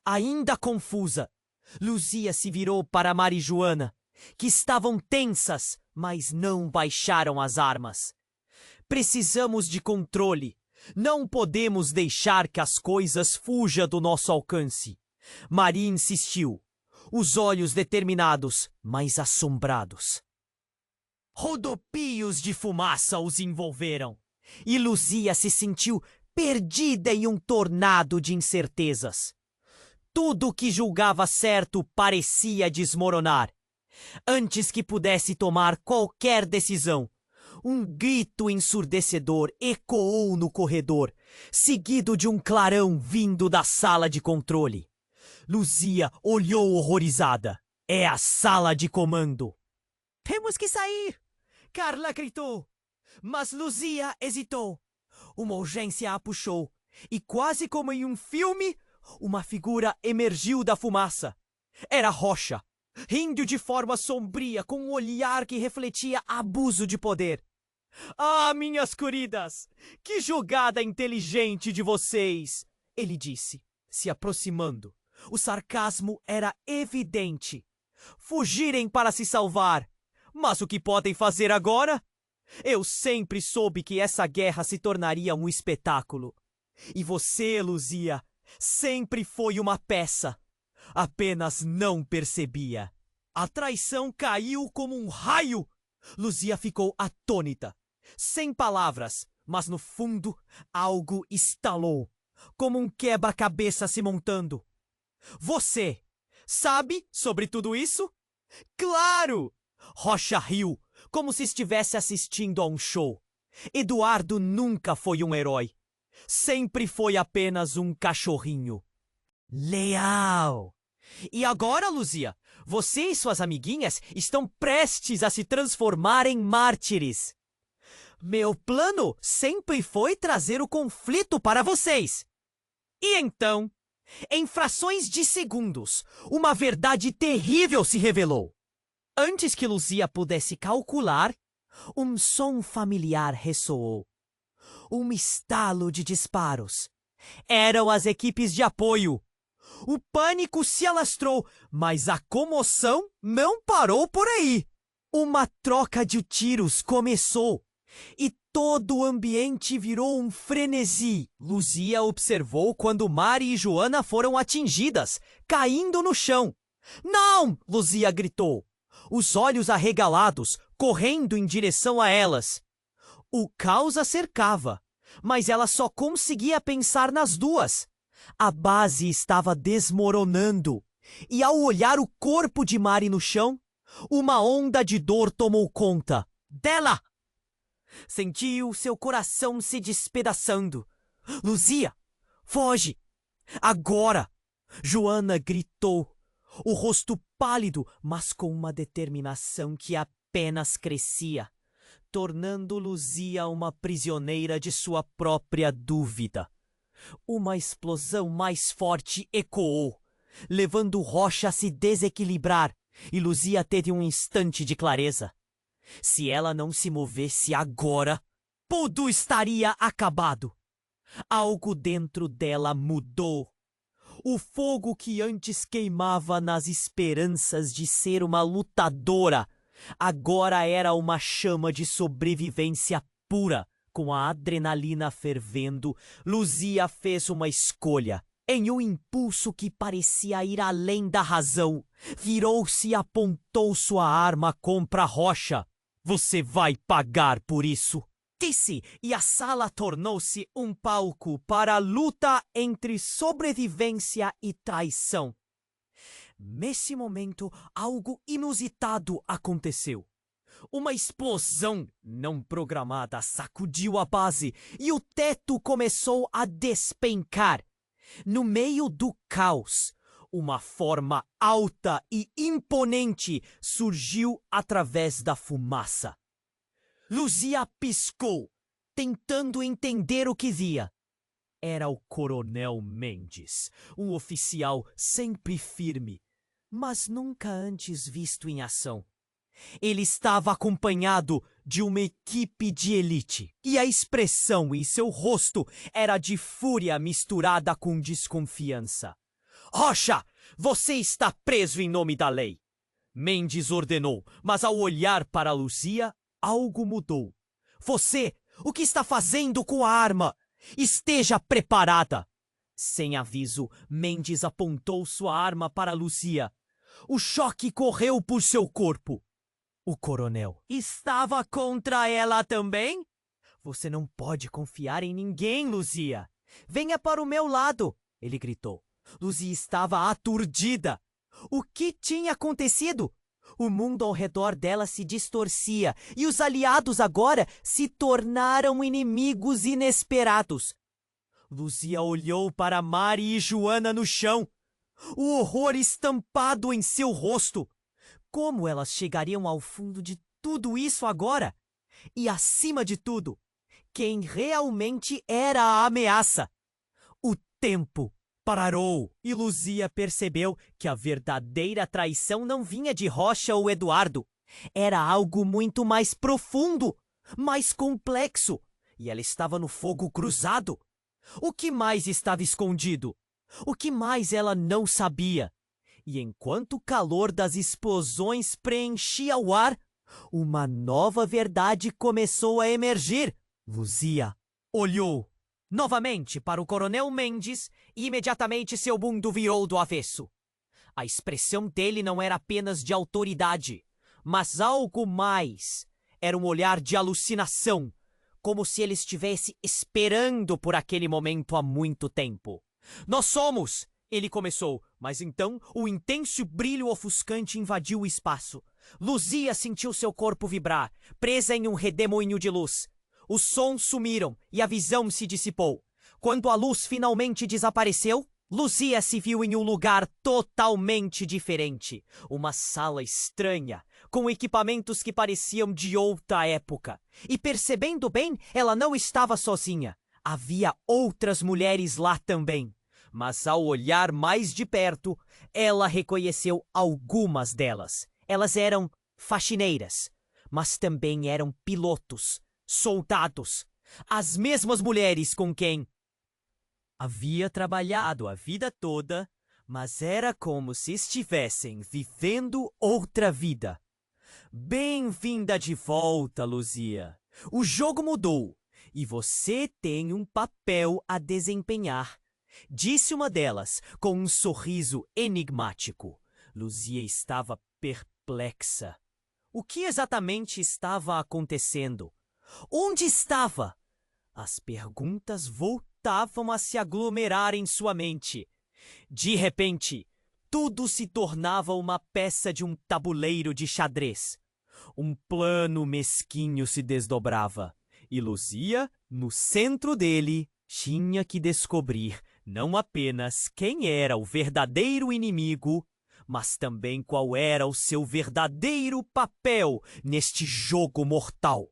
Ainda confusa, Luzia se virou para Mari e Joana, que estavam tensas, mas não baixaram as armas. Precisamos de controle. Não podemos deixar que as coisas fujam do nosso alcance. Mari insistiu, os olhos determinados, mas assombrados. Rodopios de fumaça os envolveram. E Luzia se sentiu perdida em um tornado de incertezas. Tudo que julgava certo parecia desmoronar. Antes que pudesse tomar qualquer decisão, um grito ensurdecedor ecoou no corredor, seguido de um clarão vindo da sala de controle. Luzia olhou horrorizada. É a sala de comando. Temos que sair! Carla gritou. Mas Luzia hesitou. Uma urgência a puxou, e quase como em um filme, uma figura emergiu da fumaça. Era Rocha, rindo de forma sombria, com um olhar que refletia abuso de poder. Ah, minhas queridas, que jogada inteligente de vocês! Ele disse, se aproximando. O sarcasmo era evidente. Fugirem para se salvar. Mas o que podem fazer agora? Eu sempre soube que essa guerra se tornaria um espetáculo. E você, Luzia, sempre foi uma peça. Apenas não percebia. A traição caiu como um raio. Luzia ficou atônita, sem palavras, mas no fundo algo estalou, como um quebra-cabeça se montando. Você sabe sobre tudo isso? Claro! Rocha riu, como se estivesse assistindo a um show. Eduardo nunca foi um herói. Sempre foi apenas um cachorrinho. Leal! E agora, Luzia, você e suas amiguinhas estão prestes a se transformar em mártires. Meu plano sempre foi trazer o conflito para vocês. E então, em frações de segundos, uma verdade terrível se revelou. Antes que Luzia pudesse calcular, um som familiar ressoou. Um estalo de disparos. Eram as equipes de apoio. O pânico se alastrou, mas a comoção não parou por aí. Uma troca de tiros começou e todo o ambiente virou um frenesi. Luzia observou quando Mari e Joana foram atingidas, caindo no chão. Não! Luzia gritou, os olhos arregalados, correndo em direção a elas. O caos a cercava, mas ela só conseguia pensar nas duas. A base estava desmoronando, e ao olhar o corpo de Mari no chão, uma onda de dor tomou conta dela. Sentiu seu coração se despedaçando. Luzia, foge! Agora! Joana gritou, o rosto pálido, mas com uma determinação que apenas crescia, tornando Luzia uma prisioneira de sua própria dúvida. Uma explosão mais forte ecoou, levando Rocha a se desequilibrar, e Luzia teve um instante de clareza. Se ela não se movesse agora, tudo estaria acabado. Algo dentro dela mudou. O fogo que antes queimava nas esperanças de ser uma lutadora, agora era uma chama de sobrevivência pura. Com a adrenalina fervendo, Luzia fez uma escolha. Em um impulso que parecia ir além da razão, virou-se e apontou sua arma contra Rocha. Você vai pagar por isso, disse, e a sala tornou-se um palco para a luta entre sobrevivência e traição. Nesse momento, algo inusitado aconteceu. Uma explosão não programada sacudiu a base e o teto começou a despencar. No meio do caos, uma forma alta e imponente surgiu através da fumaça. Luzia piscou, tentando entender o que via. Era o Coronel Mendes, um oficial sempre firme, mas nunca antes visto em ação. Ele estava acompanhado de uma equipe de elite, e a expressão em seu rosto era de fúria misturada com desconfiança. Rocha, você está preso em nome da lei! Mendes ordenou, mas ao olhar para Luzia, algo mudou. Você, o que está fazendo com a arma? Esteja preparada! Sem aviso, Mendes apontou sua arma para Luzia. O choque correu por seu corpo. O coronel estava contra ela também? Você não pode confiar em ninguém, Luzia. Venha para o meu lado, ele gritou. Luzia estava aturdida. O que tinha acontecido? O mundo ao redor dela se distorcia e os aliados agora se tornaram inimigos inesperados. Luzia olhou para Mari e Joana no chão, o horror estampado em seu rosto. Como elas chegariam ao fundo de tudo isso agora? E, acima de tudo, quem realmente era a ameaça? O tempo parou e Luzia percebeu que a verdadeira traição não vinha de Rocha ou Eduardo. Era algo muito mais profundo, mais complexo, e ela estava no fogo cruzado. O que mais estava escondido? O que mais ela não sabia? E enquanto o calor das explosões preenchia o ar, uma nova verdade começou a emergir. Luzia olhou novamente para o Coronel Mendes e imediatamente seu mundo virou do avesso. A expressão dele não era apenas de autoridade, mas algo mais. Era um olhar de alucinação, como se ele estivesse esperando por aquele momento há muito tempo. Nós somos, ele começou, mas então o intenso brilho ofuscante invadiu o espaço. Luzia sentiu seu corpo vibrar, presa em um redemoinho de luz. Os sons sumiram e a visão se dissipou. Quando a luz finalmente desapareceu, Luzia se viu em um lugar totalmente diferente. Uma sala estranha, com equipamentos que pareciam de outra época. E percebendo bem, ela não estava sozinha. Havia outras mulheres lá também. Mas ao olhar mais de perto, ela reconheceu algumas delas. Elas eram faxineiras, mas também eram pilotos, soldados, as mesmas mulheres com quem havia trabalhado a vida toda, mas era como se estivessem vivendo outra vida. Bem-vinda de volta, Luzia. O jogo mudou e você tem um papel a desempenhar, disse uma delas com um sorriso enigmático. Luzia estava perplexa. O que exatamente estava acontecendo? Onde estava? As perguntas voltavam a se aglomerar em sua mente. De repente, tudo se tornava uma peça de um tabuleiro de xadrez. Um plano mesquinho se desdobrava, e Luzia, no centro dele, tinha que descobrir não apenas quem era o verdadeiro inimigo, mas também qual era o seu verdadeiro papel neste jogo mortal.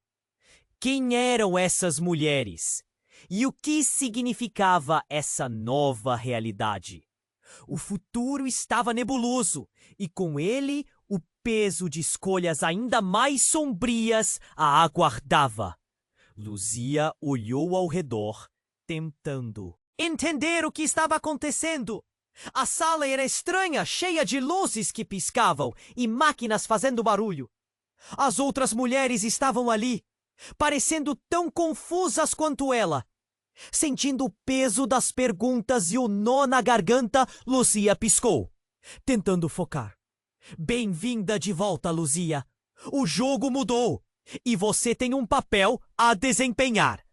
Quem eram essas mulheres? E o que significava essa nova realidade? O futuro estava nebuloso, e com ele o peso de escolhas ainda mais sombrias a aguardava. Luzia olhou ao redor, tentando entender o que estava acontecendo. A sala era estranha, cheia de luzes que piscavam e máquinas fazendo barulho. As outras mulheres estavam ali, parecendo tão confusas quanto ela. Sentindo o peso das perguntas e o nó na garganta, Luzia piscou, tentando focar. Bem-vinda de volta, Luzia. O jogo mudou e você tem um papel a desempenhar,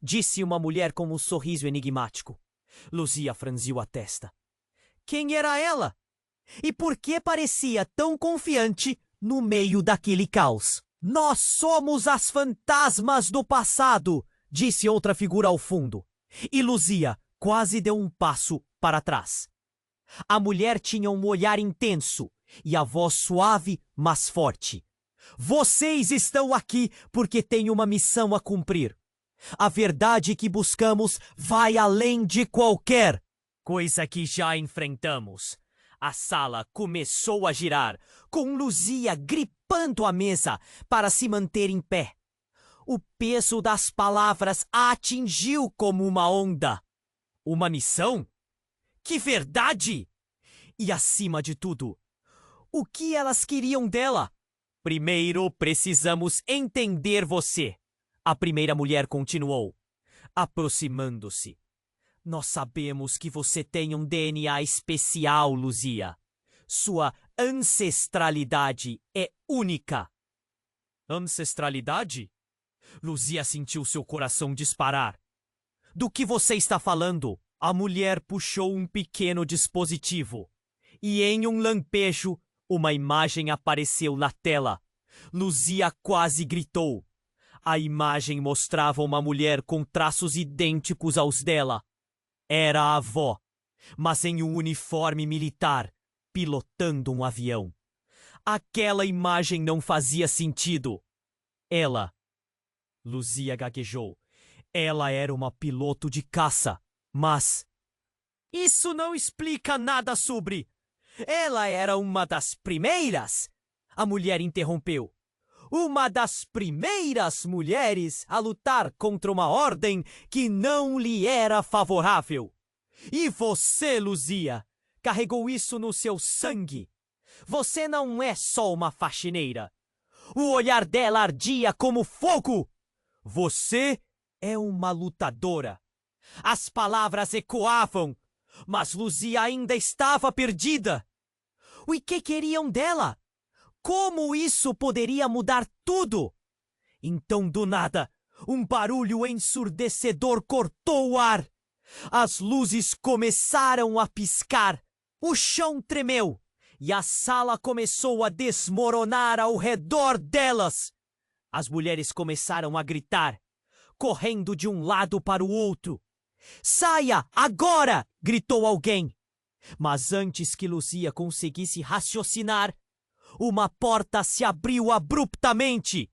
disse uma mulher com um sorriso enigmático. Luzia franziu a testa. Quem era ela? E por que parecia tão confiante no meio daquele caos? Nós somos as fantasmas do passado, disse outra figura ao fundo. E Luzia quase deu um passo para trás. A mulher tinha um olhar intenso e a voz suave, mas forte. Vocês estão aqui porque têm uma missão a cumprir. A verdade que buscamos vai além de qualquer coisa que já enfrentamos. A sala começou a girar, com Luzia gripando a mesa para se manter em pé. O peso das palavras a atingiu como uma onda. Uma missão? Que verdade! E acima de tudo, o que elas queriam dela? Primeiro precisamos entender você, a primeira mulher continuou, aproximando-se. Nós sabemos que você tem um DNA especial, Luzia. Sua ancestralidade é única. Ancestralidade? Luzia sentiu seu coração disparar. Do que você está falando? A mulher puxou um pequeno dispositivo. E em um lampejo, uma imagem apareceu na tela. Luzia quase gritou. A imagem mostrava uma mulher com traços idênticos aos dela. Era a avó, mas em um uniforme militar, pilotando um avião. Aquela imagem não fazia sentido. Luzia gaguejou. Ela era uma piloto de caça, mas... Isso não explica nada sobre... Ela era uma das primeiras? A mulher interrompeu. Uma das primeiras mulheres a lutar contra uma ordem que não lhe era favorável. E você, Luzia, carregou isso no seu sangue. Você não é só uma faxineira. O olhar dela ardia como fogo. Você é uma lutadora. As palavras ecoavam, mas Luzia ainda estava perdida. O que queriam dela? Como isso poderia mudar tudo? Então, do nada, um barulho ensurdecedor cortou o ar. As luzes começaram a piscar. O chão tremeu e a sala começou a desmoronar ao redor delas. As mulheres começaram a gritar, correndo de um lado para o outro. Saia, agora! Gritou alguém. Mas antes que Luzia conseguisse raciocinar, uma porta se abriu abruptamente.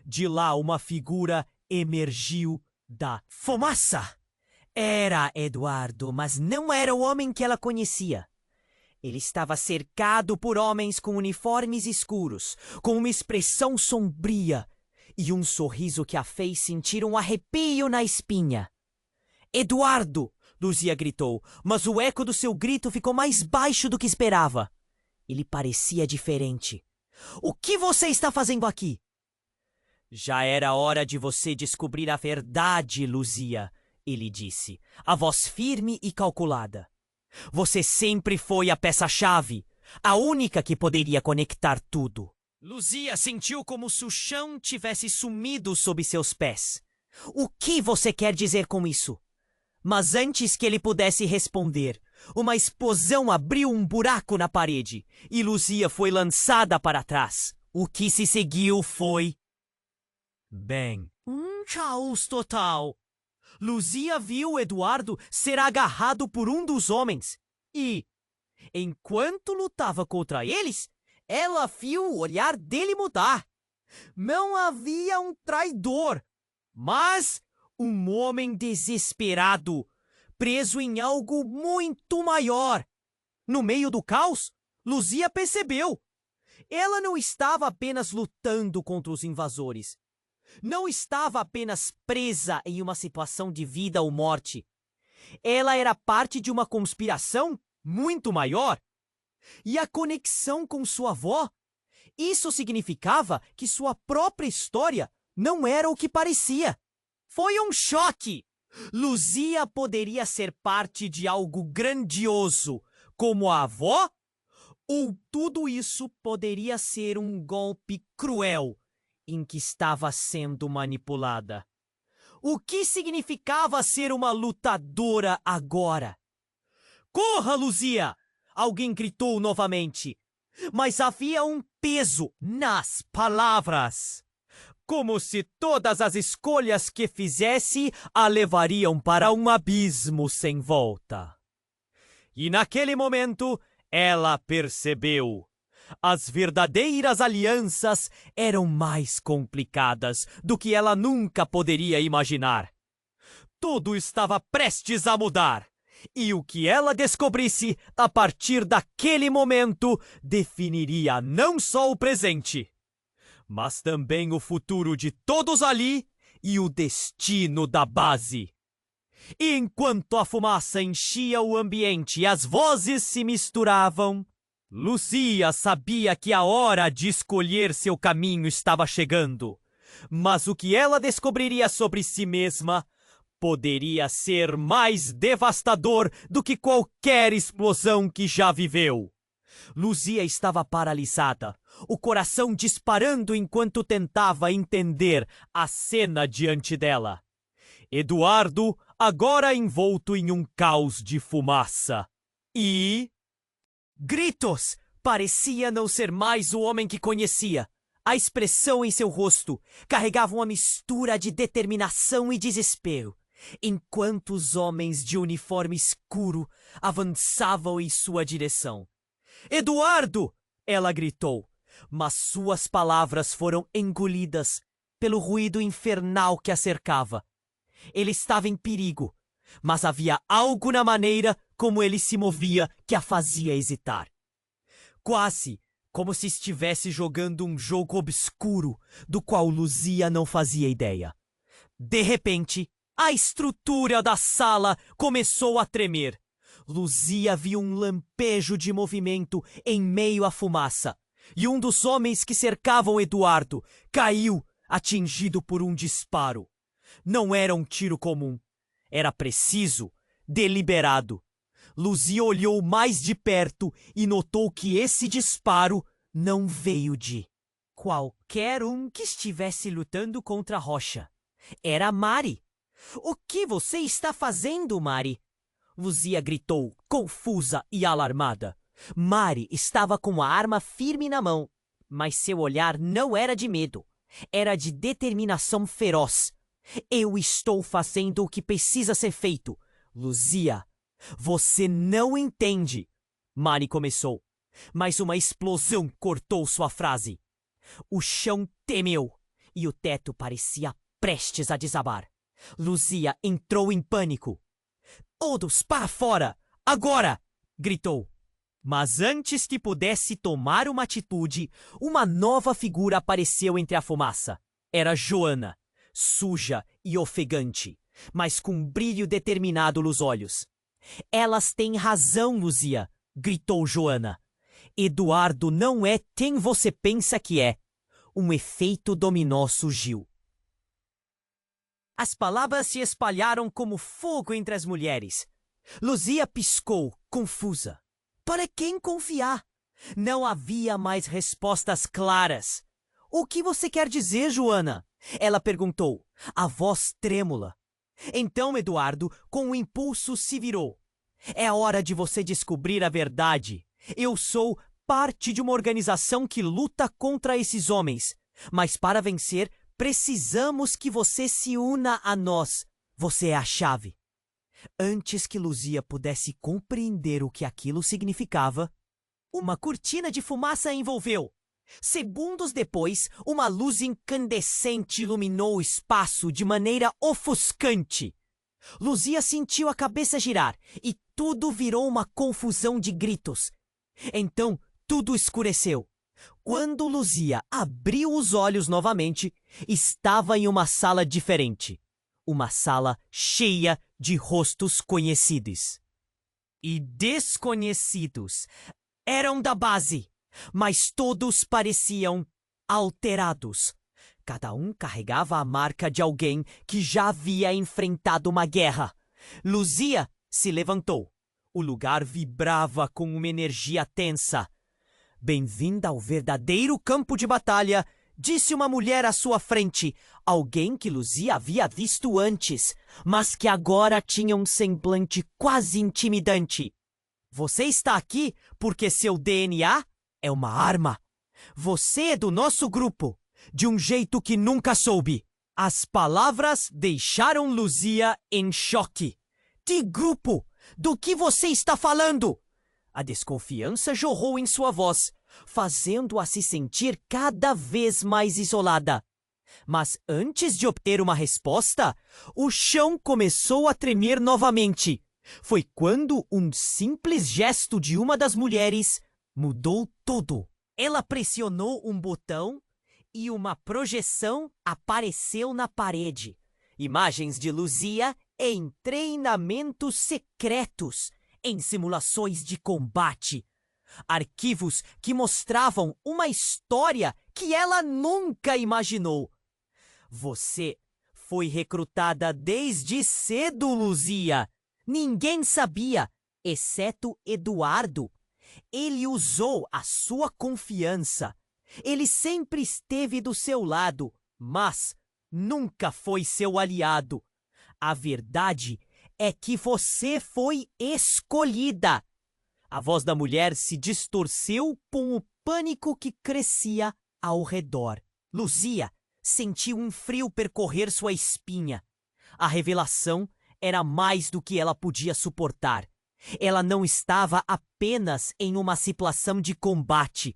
De lá uma figura emergiu da fumaça. Era Eduardo, mas não era o homem que ela conhecia. Ele estava cercado por homens com uniformes escuros, com uma expressão sombria e um sorriso que a fez sentir um arrepio na espinha. Eduardo! Luzia gritou, mas o eco do seu grito ficou mais baixo do que esperava. Ele parecia diferente. O que você está fazendo aqui? Já era hora de você descobrir a verdade, Luzia, ele disse, a voz firme e calculada. Você sempre foi a peça-chave, a única que poderia conectar tudo. Luzia sentiu como se o chão tivesse sumido sob seus pés. O que você quer dizer com isso? Mas antes que ele pudesse responder, uma explosão abriu um buraco na parede e Luzia foi lançada para trás. O que se seguiu foi... Bem, um caos total. Luzia viu Eduardo ser agarrado por um dos homens e, enquanto lutava contra eles, ela viu o olhar dele mudar. Não havia um traidor, mas um homem desesperado, preso em algo muito maior. No meio do caos, Luzia percebeu. Ela não estava apenas lutando contra os invasores. Não estava apenas presa em uma situação de vida ou morte. Ela era parte de uma conspiração muito maior. E a conexão com sua avó? Isso significava que sua própria história não era o que parecia. Foi um choque. Luzia poderia ser parte de algo grandioso, como a avó? Ou tudo isso poderia ser um golpe cruel em que estava sendo manipulada? O que significava ser uma lutadora agora? Corra, Luzia! Alguém gritou novamente. Mas havia um peso nas palavras. Como se todas as escolhas que fizesse a levariam para um abismo sem volta. E naquele momento, ela percebeu. As verdadeiras alianças eram mais complicadas do que ela nunca poderia imaginar. Tudo estava prestes a mudar. E o que ela descobrisse a partir daquele momento definiria não só o presente, mas também o futuro de todos ali e o destino da base. E enquanto a fumaça enchia o ambiente e as vozes se misturavam, Luzia sabia que a hora de escolher seu caminho estava chegando. Mas o que ela descobriria sobre si mesma poderia ser mais devastador do que qualquer explosão que já viveu. Luzia estava paralisada, o coração disparando enquanto tentava entender a cena diante dela. Eduardo, agora envolto em um caos de fumaça. E... gritos! Parecia não ser mais o homem que conhecia. A expressão em seu rosto carregava uma mistura de determinação e desespero, enquanto os homens de uniforme escuro avançavam em sua direção. Eduardo! Ela gritou, mas suas palavras foram engolidas pelo ruído infernal que a cercava. Ele estava em perigo, mas havia algo na maneira como ele se movia que a fazia hesitar. Quase como se estivesse jogando um jogo obscuro do qual Luzia não fazia ideia. De repente, a estrutura da sala começou a tremer. Luzia viu um lampejo de movimento em meio à fumaça, e um dos homens que cercavam Eduardo caiu, atingido por um disparo. Não era um tiro comum. Era preciso, deliberado. Luzia olhou mais de perto e notou que esse disparo não veio de qualquer um que estivesse lutando contra a rocha. Era Mari. O que você está fazendo, Mari? Luzia gritou, confusa e alarmada. Mari estava com a arma firme na mão, mas seu olhar não era de medo. Era de determinação feroz. Eu estou fazendo o que precisa ser feito. Luzia, você não entende. Mari começou, mas uma explosão cortou sua frase. O chão tremeu e o teto parecia prestes a desabar. Luzia entrou em pânico. Todos para fora! Agora! Gritou. Mas antes que pudesse tomar uma atitude, uma nova figura apareceu entre a fumaça. Era Joana, suja e ofegante, mas com um brilho determinado nos olhos. Elas têm razão, Luzia, gritou Joana. Eduardo não é quem você pensa que é. Um efeito dominó surgiu. As palavras se espalharam como fogo entre as mulheres. Luzia piscou, confusa. Para quem confiar? Não havia mais respostas claras. O que você quer dizer, Joana? Ela perguntou, a voz trêmula. Então Eduardo, com um impulso, se virou. É hora de você descobrir a verdade. Eu sou parte de uma organização que luta contra esses homens. Mas para vencer, precisamos que você se una a nós. Você é a chave. Antes que Luzia pudesse compreender o que aquilo significava, uma cortina de fumaça a envolveu. Segundos depois, uma luz incandescente iluminou o espaço de maneira ofuscante. Luzia sentiu a cabeça girar e tudo virou uma confusão de gritos. Então, tudo escureceu. Quando Luzia abriu os olhos novamente, estava em uma sala diferente. Uma sala cheia de rostos conhecidos. E desconhecidos. Eram da base, mas todos pareciam alterados. Cada um carregava a marca de alguém que já havia enfrentado uma guerra. Luzia se levantou. O lugar vibrava com uma energia tensa. Bem-vinda ao verdadeiro campo de batalha, disse uma mulher à sua frente, alguém que Luzia havia visto antes, mas que agora tinha um semblante quase intimidante. Você está aqui porque seu DNA é uma arma. Você é do nosso grupo, de um jeito que nunca soube. As palavras deixaram Luzia em choque. Que grupo? Do que você está falando? A desconfiança jorrou em sua voz, fazendo-a se sentir cada vez mais isolada. Mas antes de obter uma resposta, o chão começou a tremer novamente. Foi quando um simples gesto de uma das mulheres mudou tudo. Ela pressionou um botão e uma projeção apareceu na parede. Imagens de Luzia em treinamentos secretos, em simulações de combate. Arquivos que mostravam uma história que ela nunca imaginou. Você foi recrutada desde cedo, Luzia. Ninguém sabia, exceto Eduardo. Ele usou a sua confiança. Ele sempre esteve do seu lado, mas nunca foi seu aliado. A verdade é que você foi escolhida. A voz da mulher se distorceu com o pânico que crescia ao redor. Luzia sentiu um frio percorrer sua espinha. A revelação era mais do que ela podia suportar. Ela não estava apenas em uma situação de combate.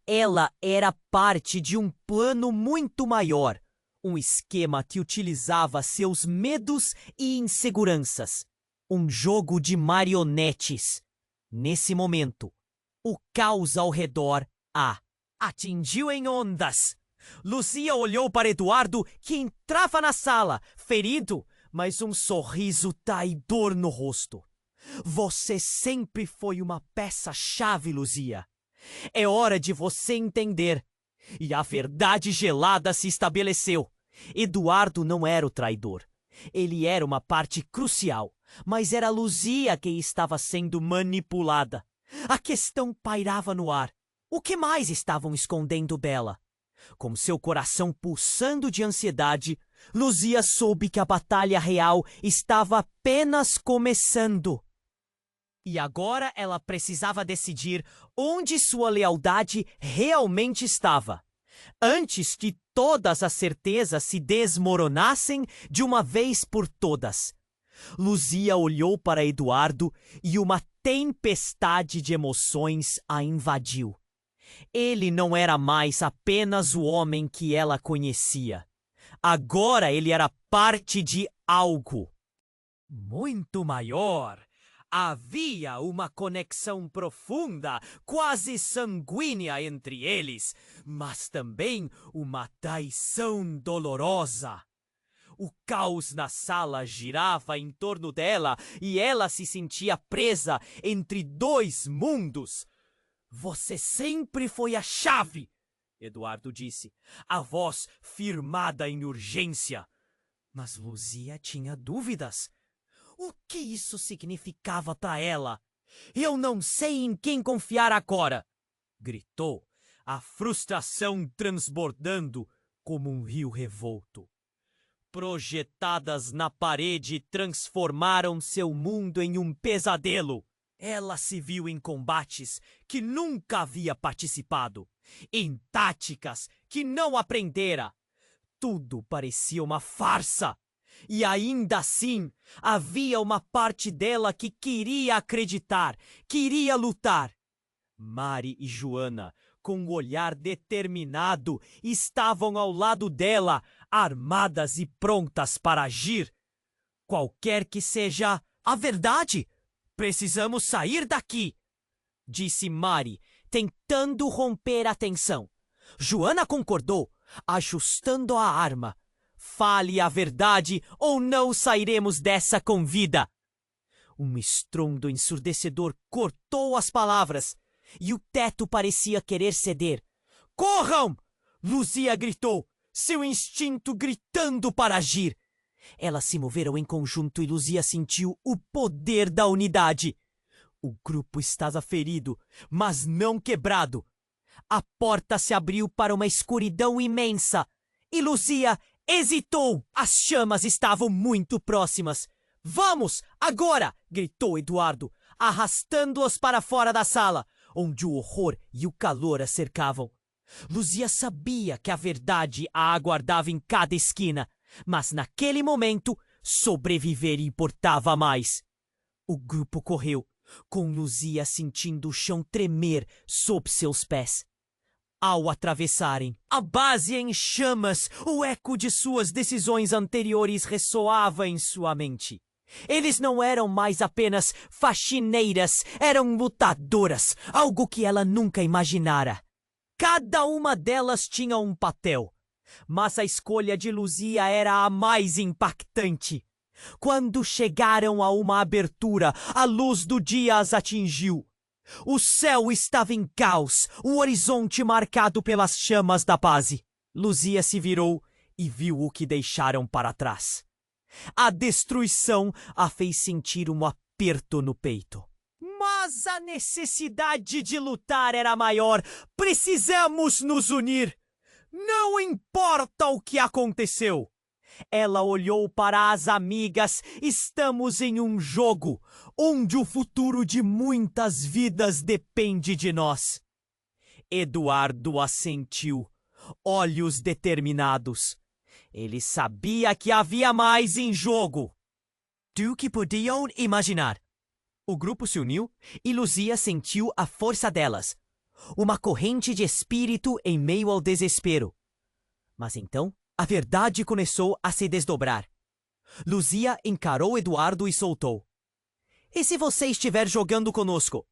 Ela era parte de um plano muito maior, um esquema que utilizava seus medos e inseguranças. Um jogo de marionetes. Nesse momento, o caos ao redor a atingiu em ondas. Luzia olhou para Eduardo, que entrava na sala, ferido, mas um sorriso traidor no rosto. Você sempre foi uma peça-chave, Luzia. É hora de você entender. E a verdade gelada se estabeleceu. Eduardo não era o traidor. Ele era uma parte crucial, mas era Luzia que estava sendo manipulada. A questão pairava no ar. O que mais estavam escondendo dela? Com seu coração pulsando de ansiedade, Luzia soube que a batalha real estava apenas começando. E agora ela precisava decidir onde sua lealdade realmente estava, antes que todas as certezas se desmoronassem de uma vez por todas. Luzia olhou para Eduardo e uma tempestade de emoções a invadiu. Ele não era mais apenas o homem que ela conhecia. Agora ele era parte de algo muito maior. Havia uma conexão profunda, quase sanguínea entre eles, mas também uma traição dolorosa. O caos na sala girava em torno dela e ela se sentia presa entre dois mundos. Você sempre foi a chave, Eduardo disse, a voz firmada em urgência. Mas Luzia tinha dúvidas. O que isso significava para ela? Eu não sei em quem confiar agora, gritou, a frustração transbordando como um rio revolto. Projetadas na parede transformaram seu mundo em um pesadelo. Ela se viu em combates que nunca havia participado, em táticas que não aprendera. Tudo parecia uma farsa. E ainda assim, havia uma parte dela que queria acreditar, queria lutar. Mari e Joana, com o olhar determinado, estavam ao lado dela, armadas e prontas para agir. Qualquer que seja a verdade, precisamos sair daqui, disse Mari, tentando romper a tensão. Joana concordou, ajustando a arma. Fale a verdade ou não sairemos dessa com vida. Um estrondo ensurdecedor cortou as palavras e o teto parecia querer ceder. Corram! Luzia gritou, seu instinto gritando para agir. Elas se moveram em conjunto e Luzia sentiu o poder da unidade. O grupo estava ferido, mas não quebrado. A porta se abriu para uma escuridão imensa e Luzia hesitou. As chamas estavam muito próximas. Vamos, agora! Gritou Eduardo, arrastando-os para fora da sala, onde o horror e o calor a cercavam. Luzia sabia que a verdade a aguardava em cada esquina, mas naquele momento sobreviver importava mais. O grupo correu, com Luzia sentindo o chão tremer sob seus pés. Ao atravessarem a base em chamas, o eco de suas decisões anteriores ressoava em sua mente. Eles não eram mais apenas faxineiras, eram lutadoras, algo que ela nunca imaginara. Cada uma delas tinha um papel, mas a escolha de Luzia era a mais impactante. Quando chegaram a uma abertura, a luz do dia as atingiu. O céu estava em caos, o horizonte marcado pelas chamas da base. Luzia se virou e viu o que deixaram para trás. A destruição a fez sentir um aperto no peito. Mas a necessidade de lutar era maior. Precisamos nos unir. Não importa o que aconteceu. Ela olhou para as amigas. Estamos em um jogo, onde o futuro de muitas vidas depende de nós. Eduardo assentiu, olhos determinados. Ele sabia que havia mais em jogo do que podiam imaginar. O grupo se uniu e Luzia sentiu a força delas, uma corrente de espírito em meio ao desespero. Mas então, a verdade começou a se desdobrar. Luzia encarou Eduardo e soltou. E se você estiver jogando conosco?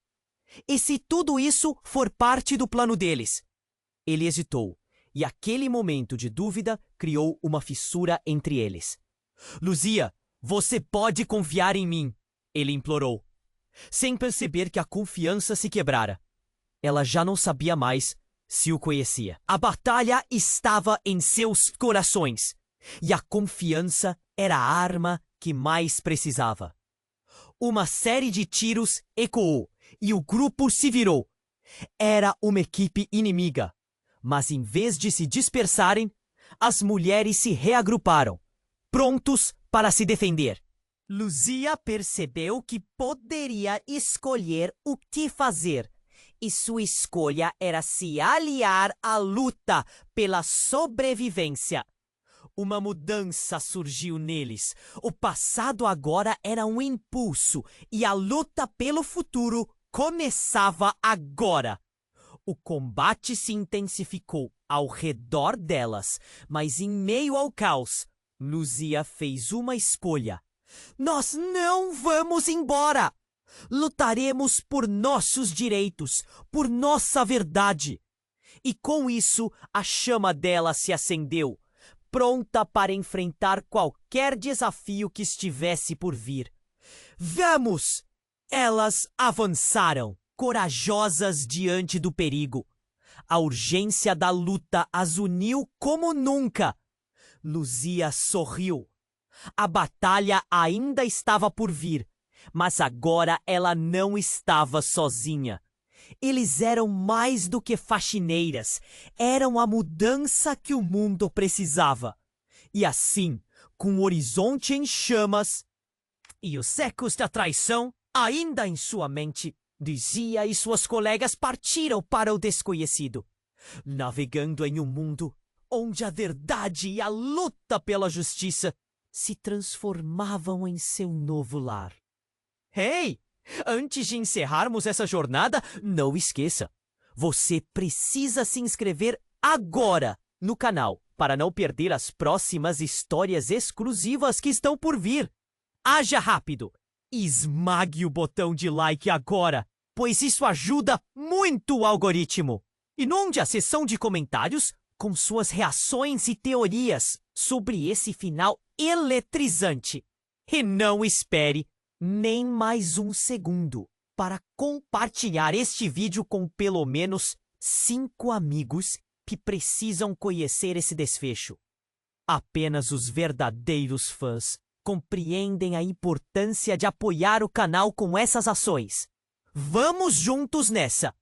E se tudo isso for parte do plano deles? Ele hesitou, e aquele momento de dúvida criou uma fissura entre eles. Luzia, você pode confiar em mim, ele implorou, sem perceber que a confiança se quebrara. Ela já não sabia mais se o conhecia. A batalha estava em seus corações, e a confiança era a arma que mais precisava. Uma série de tiros ecoou, e o grupo se virou. Era uma equipe inimiga, mas em vez de se dispersarem, as mulheres se reagruparam, prontos para se defender. Luzia percebeu que poderia escolher o que fazer, e sua escolha era se aliar à luta pela sobrevivência. Uma mudança surgiu neles. O passado agora era um impulso, e a luta pelo futuro começava agora. O combate se intensificou ao redor delas, mas em meio ao caos, Luzia fez uma escolha. Nós não vamos embora! Lutaremos por nossos direitos, por nossa verdade. E com isso, a chama dela se acendeu, pronta para enfrentar qualquer desafio que estivesse por vir. Vamos! Elas avançaram, corajosas diante do perigo. A urgência da luta as uniu como nunca. Luzia sorriu. A batalha ainda estava por vir, mas agora ela não estava sozinha. Eles eram mais do que faxineiras, eram a mudança que o mundo precisava. E assim, com o horizonte em chamas e os ecos da traição ainda em sua mente, Luzia e suas colegas partiram para o desconhecido, navegando em um mundo onde a verdade e a luta pela justiça se transformavam em seu novo lar. Hey! Antes de encerrarmos essa jornada, não esqueça, você precisa se inscrever agora no canal para não perder as próximas histórias exclusivas que estão por vir. Haja rápido! Esmague o botão de like agora, pois isso ajuda muito o algoritmo. Inunde a seção de comentários com suas reações e teorias sobre esse final eletrizante. E não espere nem mais um segundo para compartilhar este vídeo com pelo menos 5 amigos que precisam conhecer esse desfecho. Apenas os verdadeiros fãs compreendem a importância de apoiar o canal com essas ações. Vamos juntos nessa!